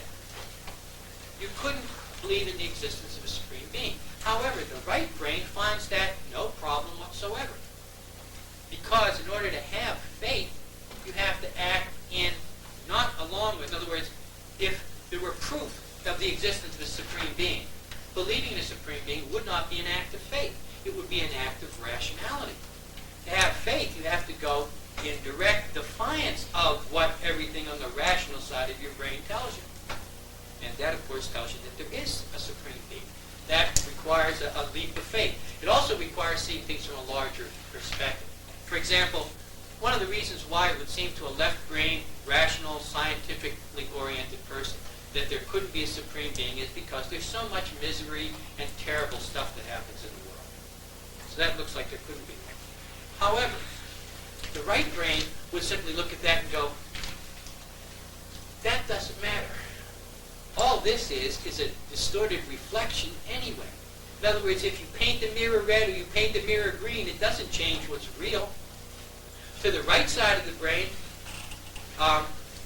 you couldn't believe in the existence of a supreme being. However, the right brain finds that no problem whatsoever. Because in order to have faith, you have to act not along with, in other words, if there were proof of the existence of a supreme being, believing in a supreme being would not be an act of faith. It would be an act of rationality. To have faith, you have to go in direct defiance of what everything on the rational side of your brain tells you. And that, of course, tells you that there is a supreme being. That requires a leap of faith. It also requires seeing things from a larger perspective. For example, one of the reasons why it would seem to a left-brain, rational, scientifically oriented person that there couldn't be a supreme being is because there's so much misery and terrible stuff that happens in the world. So that looks like there couldn't be life. However, the right brain would simply look at that and go, that doesn't matter. All this is a distorted reflection anyway. In other words, if you paint the mirror red or you paint the mirror green, it doesn't change what's real. To the right side of the brain,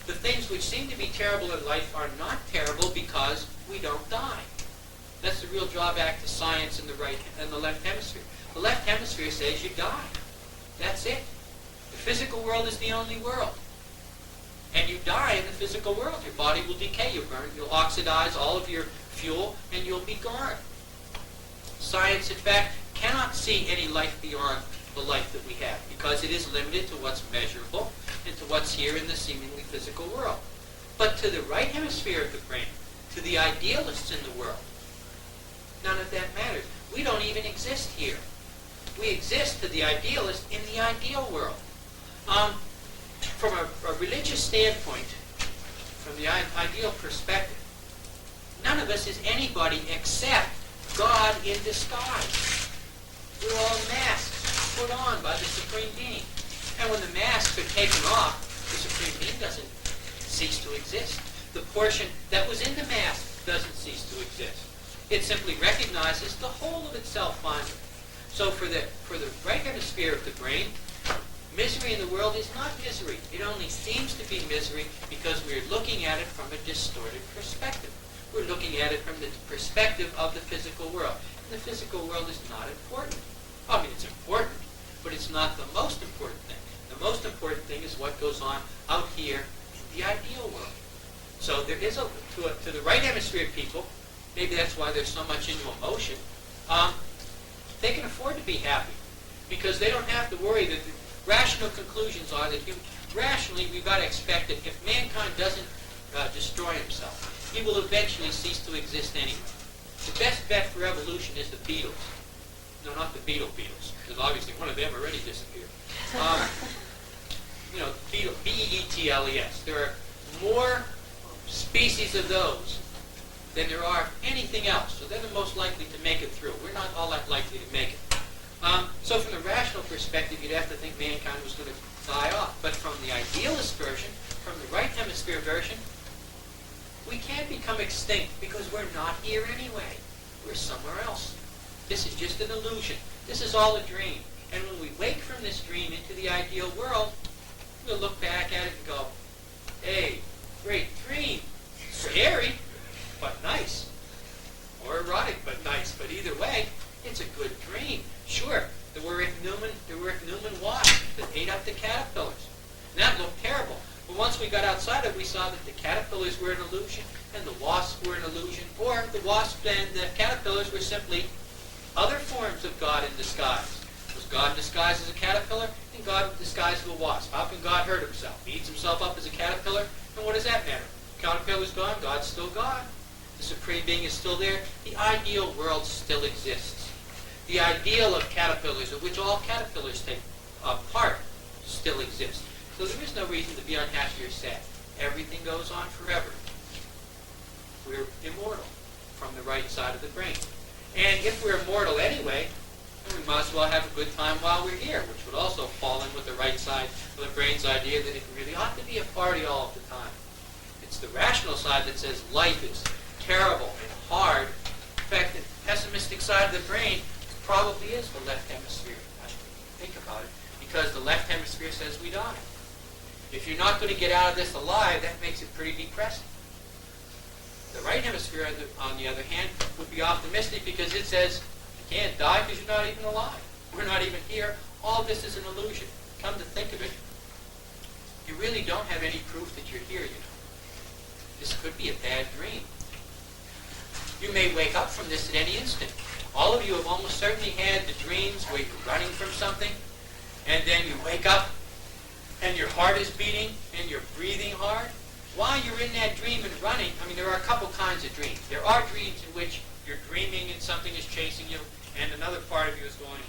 the things which seem to be terrible in life are not terrible because we don't die. That's the real drawback to science in the right and the left hemisphere. The left hemisphere says you die. That's it. The physical world is the only world. And you die in the physical world. Your body will decay, you'll burn, you'll oxidize all of your fuel, and you'll be gone. Science, in fact, cannot see any life beyond the life that we have because it is limited to what's measurable and to what's here in the seemingly physical world. But to the right hemisphere of the brain, to the idealists in the world, none of that matters. We don't even exist here. We exist to the idealist in the ideal world. From a religious standpoint, from the ideal perspective, none of us is anybody except God in disguise. We're all masks put on by the Supreme Being. And when the masks are taken off, the Supreme Being doesn't cease to exist. The portion that was in the mask doesn't cease to exist. It simply recognizes the whole of itself finally. So for the right hemisphere of the brain, misery in the world is not misery. It only seems to be misery because we're looking at it from a distorted perspective. We're looking at it from the perspective of the physical world. And the physical world is not important. I mean, it's important, but it's not the most important thing. The most important thing is what goes on out here in the ideal world. So there is to the right hemisphere people, maybe that's why they're so much into emotion, they can afford to be happy because they don't have to worry that the rational conclusions are that rationally we've got to expect that if mankind doesn't destroy himself, he will eventually cease to exist anyway. The best bet for evolution is the beetles. No, not the beetles, because obviously one of them already disappeared. Beetles. There are more species of those than there are anything else. So they're the most likely to make it through. We're not all that likely to make it. So from the rational perspective, you'd have to think mankind was going to die off. But from the idealist version, from the right hemisphere version, we can't become extinct because we're not here anyway. We're somewhere else. This is just an illusion. This is all a dream. And when we wake from this dream into the ideal world, we'll look back at it and go, hey, great dream. Scary, but nice. Or erotic, but nice. But either way, it's a good dream. Sure, there were Newman wasps that ate up the caterpillars. And that looked terrible. But once we got outside of it, we saw that the caterpillars were an illusion and the wasps were an illusion. Or the wasps and the caterpillars were simply other forms of God in disguise. Was God in disguise as a caterpillar? And God in disguise as a wasp. How can God hurt himself? He eats himself up as a caterpillar? And what does that matter? Caterpillar's gone, God's still God. The Supreme Being is still there. The ideal world still exists. The ideal of caterpillars, of which all caterpillars take part, still exists. So there is no reason to be unhappy or sad. Everything goes on forever. We're immortal from the right side of the brain. And if we're immortal anyway, then we might as well have a good time while we're here, which would also fall in with the right side of the brain's idea that it really ought to be a party all of the time. It's the rational side that says life is terrible and hard. In fact, the pessimistic side of the brain probably is the left hemisphere. Think about it. Because the left hemisphere says we die. If you're not going to get out of this alive, that makes it pretty depressing. The right hemisphere, on the other hand, would be optimistic because it says you can't die because you're not even alive. We're not even here. All this is an illusion. Come to think of it, you really don't have any proof that you're here, you know. This could be a bad dream. You may wake up from this at any instant. All of you have almost certainly had the dreams where you're running from something, and then you wake up, and your heart is beating, and you're breathing hard. While you're in that dream and running, I mean, there are a couple kinds of dreams. There are dreams in which you're dreaming and something is chasing you, and another part of you is going,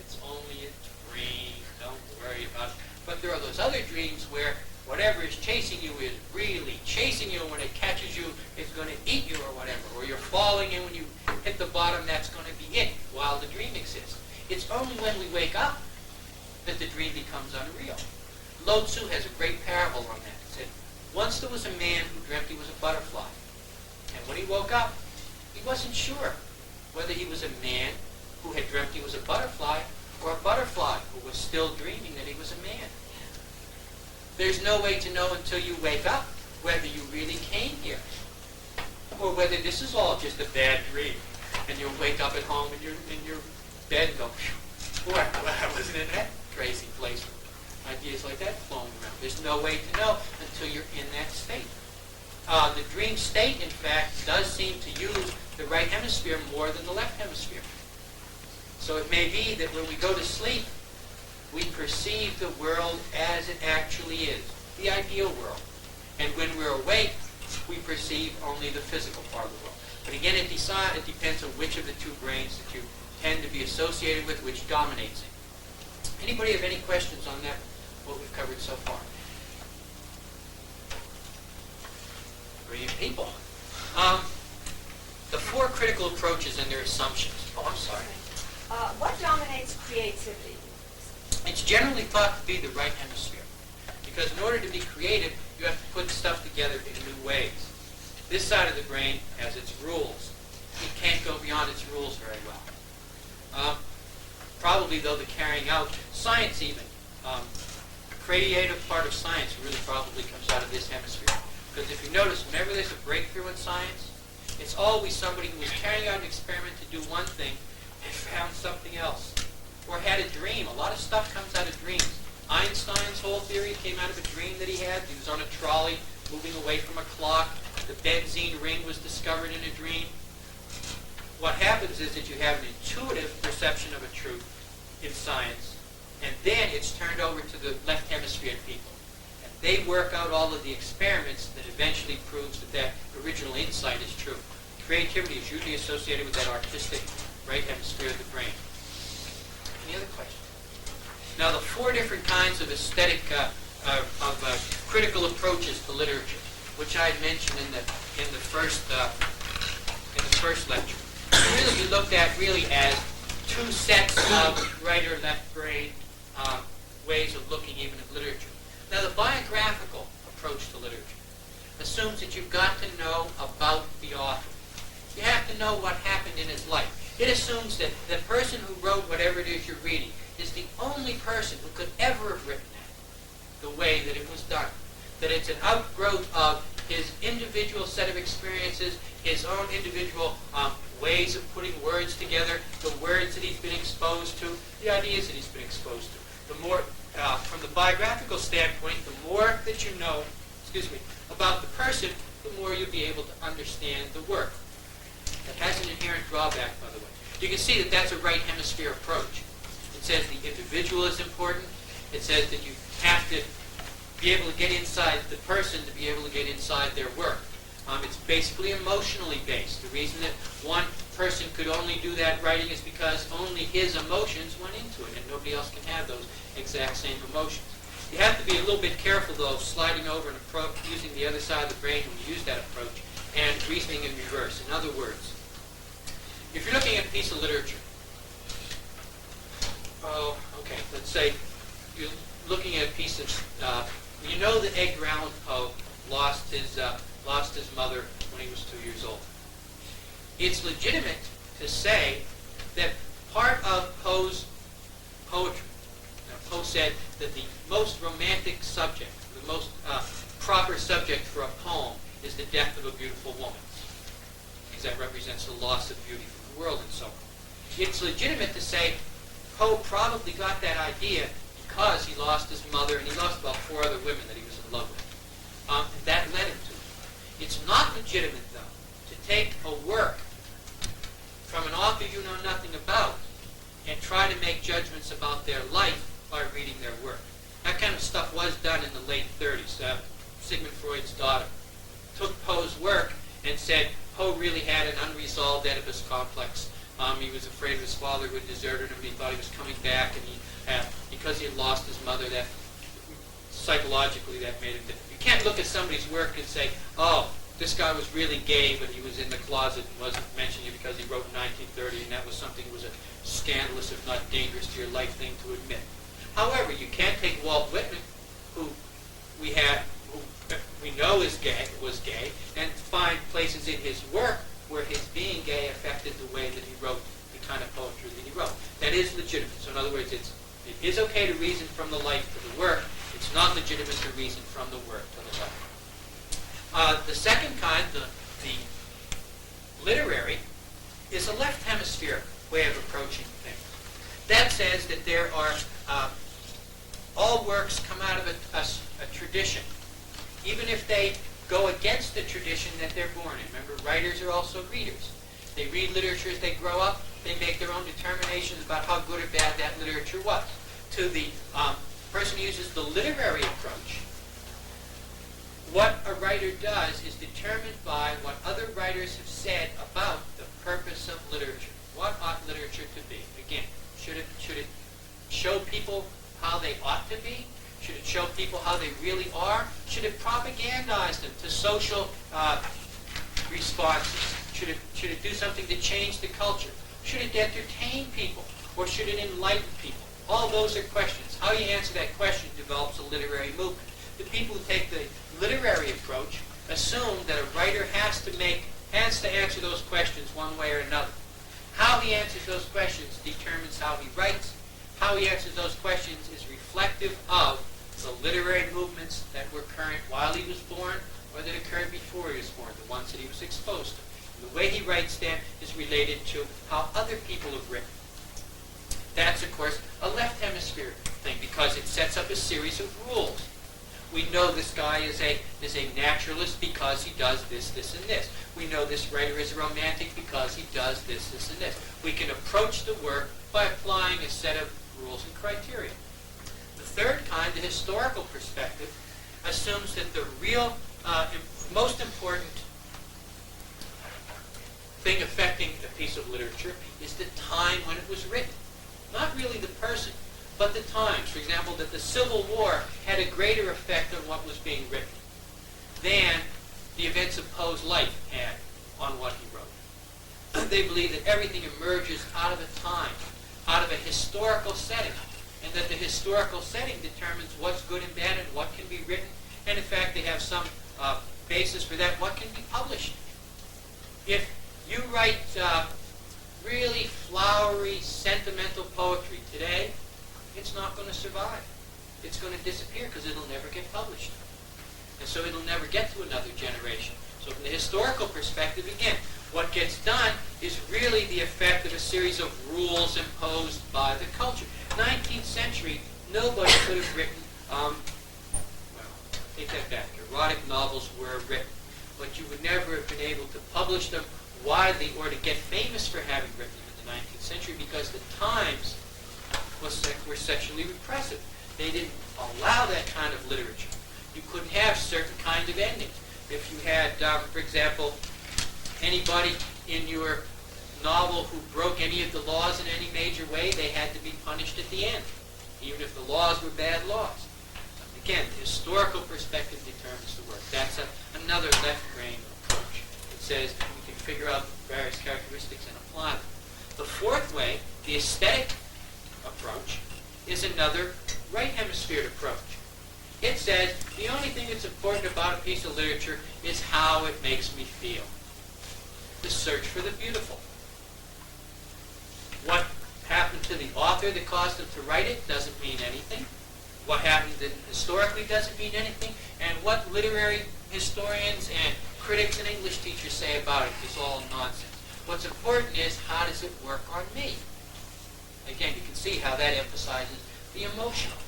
it's only a dream, don't worry about it. But there are those other dreams where whatever is chasing you is really chasing you, and when it catches you, it's going to eat you or whatever. Or you're falling, and when you hit the bottom, that's going to be it while the dream exists. It's only when we wake up that the dream becomes unreal. Lao Tzu has a great parable on that. He said, once there was a man who dreamt he was a butterfly. And when he woke up, he wasn't sure whether he was a man who had dreamt he was a butterfly or a butterfly who was still dreaming that he was a man. There's no way to know until you wake up whether you really came here or whether this is all just a bad dream. And you'll wake up at home in your bed and go, boy, I wasn't in that crazy place. Ideas like that flowing around. There's no way to know until you're in that state. The dream state, in fact, does seem to use the right hemisphere more than the left hemisphere. So it may be that when we go to sleep, we perceive the world as it actually is, the ideal world. And when we're awake, we perceive only the physical part of the world. But again, it depends on which of the two brains that you tend to be associated with, which dominates it. Anybody have any questions on that, what we've covered so far? Brilliant people. The four critical approaches and their assumptions. Oh, I'm sorry. What dominates creativity? It's generally thought to be the right hemisphere. Because in order to be creative, you have to put stuff together in new ways. This side of the brain has its rules. It can't go beyond its rules very well. Probably, though, the carrying out, science even, the creative part of science really probably comes out of this hemisphere. Because if you notice, whenever there's a breakthrough in science, it's always somebody who was carrying out an experiment to do one thing and found something else. Or had a dream. A lot of stuff comes out of dreams. Einstein's whole theory came out of a dream that he had. He was on a trolley moving away from a clock. The benzene ring was discovered in a dream. What happens is that you have an intuitive perception of a truth in science, and then it's turned over to the left hemisphere people. And they work out all of the experiments that eventually proves that that original insight is true. Creativity is usually associated with that artistic right hemisphere of the brain. Any other questions? Now, the four different kinds of aesthetic, critical approaches to literature, which I had mentioned in the first lecture, really be looked at really as two sets of right or left brain ways of looking even at literature. Now, the biographical approach to literature assumes that you've got to know about the author. You have to know what happened in his life. It assumes that the person who wrote whatever it is you're reading is the only person who could ever have written that the way that it was done. That it's an outgrowth of his individual set of experiences, his own individual ways of putting words together, the words that he's been exposed to, the ideas that he's been exposed to. The more, from the biographical standpoint, the more that you know, about the person, the more you'll be able to understand the work. That has an inherent drawback, by the way. You can see that that's a right hemisphere approach. It says the individual is important. It says that you have to be able to get inside the person to be able to get inside their work. It's basically emotionally based. The reason that one person could only do that writing is because only his emotions went into it, and nobody else can have those exact same emotions. You have to be a little bit careful, though, sliding over and using the other side of the brain when you use that approach, and reasoning in reverse. In other words, if you're looking at a piece of literature, let's say you're looking at a piece of, you know that Edgar Allan Poe lost his mother when he was 2 years old. It's legitimate to say that part of Poe's poetry, Poe said that the most romantic subject, the most proper subject for a poem is the death of a beautiful woman, because that represents the loss of beauty from the world and so on. It's legitimate to say Poe probably got that idea because he lost his mother and he lost about 4 other women that he was in love with. And that led him to it. It's not legitimate, though, to take a work from an author you know nothing about and try to make judgments about their life by reading their work. That kind of stuff was done in the late 30s. Sigmund Freud's daughter took Poe's work and said Poe really had an unresolved Oedipus complex. He was afraid his father would deserted him. He thought he was coming back, and because he had lost his mother, that psychologically that made him different. You can't look at somebody's work and say, oh, this guy was really gay, but he was in the closet and wasn't mentioning it because he wrote in 1930, and that was something that was a scandalous, if not dangerous to your life thing to admit. However, you can't take Walt Whitman, who we know is gay, was gay, and find places in his work where his being gay affected the way that he wrote the kind of poetry that he wrote. That is legitimate. So in other words, it is okay to reason from the life to the work. It's not legitimate to reason from the work to the life. The second kind, the literary, is a left hemisphere way of approaching things. That says that there are all works come out of a tradition, even if they go against the tradition that they're born in. Remember, writers are also readers. They read literature as they grow up. They make their own determinations about how good or bad that literature was. To the person who uses the literary approach, what a writer does is determined by what other writers have said about the purpose of literature. What ought literature to be? Again, should it show people how they ought to be? Should it show people how they really are? Should it propagandize them to social responses? Should it do something to change the culture? Should it entertain people? Or should it enlighten people? All those are questions. How you answer that question develops a literary movement. The people who take the literary approach assume that a writer has to answer those questions one way or another. How he answers those questions determines how he writes. How he answers those questions is reflective of the literary movements that were current while he was born or that occurred before he was born, the ones that he was exposed to. And the way he writes then is related to how other people have written. That's, of course, a left hemisphere thing because it sets up a series of rules. We know this guy is a naturalist because he does this, this, and this. We know this writer is a romantic because he does this, this, and this. We can approach the work by applying a set of rules and criteria. The third kind, the historical perspective, assumes that the real, most important thing affecting a piece of literature is the time when it was written. Not really the person, but the times. For example, that the Civil War had a greater effect on what was being written than the events of Poe's life had on what he wrote. They believe that everything emerges out of a time, out of a historical setting, and that the historical setting determines what's good and bad and what can be written. And in fact, they have some basis for that, what can be published. If you write really flowery, sentimental poetry today, it's not going to survive. It's going to disappear because it'll never get published. And so it'll never get to another generation. So from the historical perspective, again, what gets done is really the effect of a series of rules imposed by the culture. 19th century, nobody could have written, take that back, erotic novels were written, but you would never have been able to publish them widely or to get famous for having written them in the 19th century because the times were sexually repressive. They didn't allow that kind of literature. You couldn't have certain kinds of endings. If you had, for example, anybody in your novel who broke any of the laws in any major way, they had to be punished at the end, even if the laws were bad laws. Again, the historical perspective determines the work. That's another left-brain approach. It says we can figure out the various characteristics and apply them. The fourth way, the aesthetic approach, is another right hemisphere approach. It says the only thing that's important about a piece of literature is how it makes me feel. The search for the beautiful. What happened to the author that caused him to write it doesn't mean anything. What happened historically doesn't mean anything. And what literary historians and critics and English teachers say about it is all nonsense. What's important is how does it work on me? Again, you can see how that emphasizes the emotional,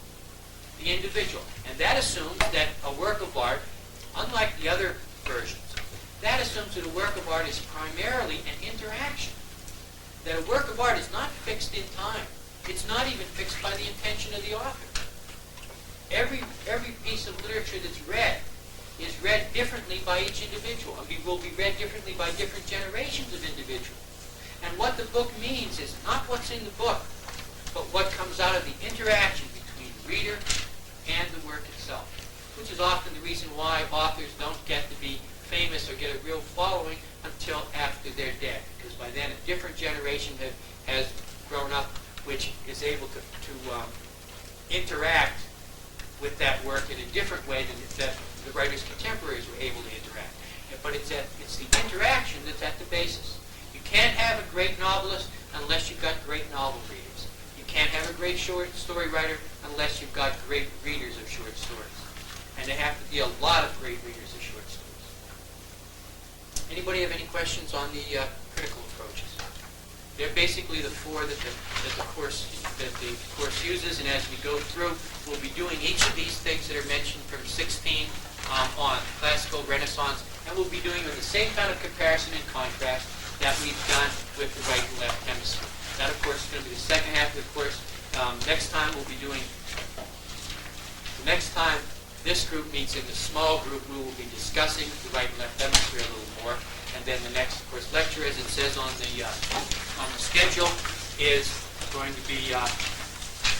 the individual. And that assumes that a work of art, unlike the other versions, that assumes that a work of art is primarily an interaction. That a work of art is not fixed in time. It's not even fixed by the intention of the author. Every piece of literature that's read is read differently by each individual. I mean, will be read differently by different generations of individuals. And what the book means is not what's in the book, but what comes out of the interaction between the reader and the work itself, which is often the reason why authors don't get to be famous or get a real following until after they're dead, because by then a different generation has grown up, which is able to interact with that work in a different way than the writer's contemporaries were able to interact. But it's the interaction that's at the basis. You can't have a great novelist unless you've got great novel readers. You can't have a great short story writer unless you've got great readers of short stories. And there have to be a lot of great readers of short stories. Anybody have any questions on the critical approaches? They're basically the four that the course uses, and as we go through, we'll be doing each of these things that are mentioned from 16 on, classical, Renaissance, and we'll be doing them the same kind of comparison and contrast that we've done with the right and left hemisphere. That, of course, is going to be the second half of the course. Next time this group meets in the small group, we will be discussing the right and left hemisphere a little more. And then the next, of course, lecture, as it says on the schedule, is going to be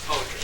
poetry.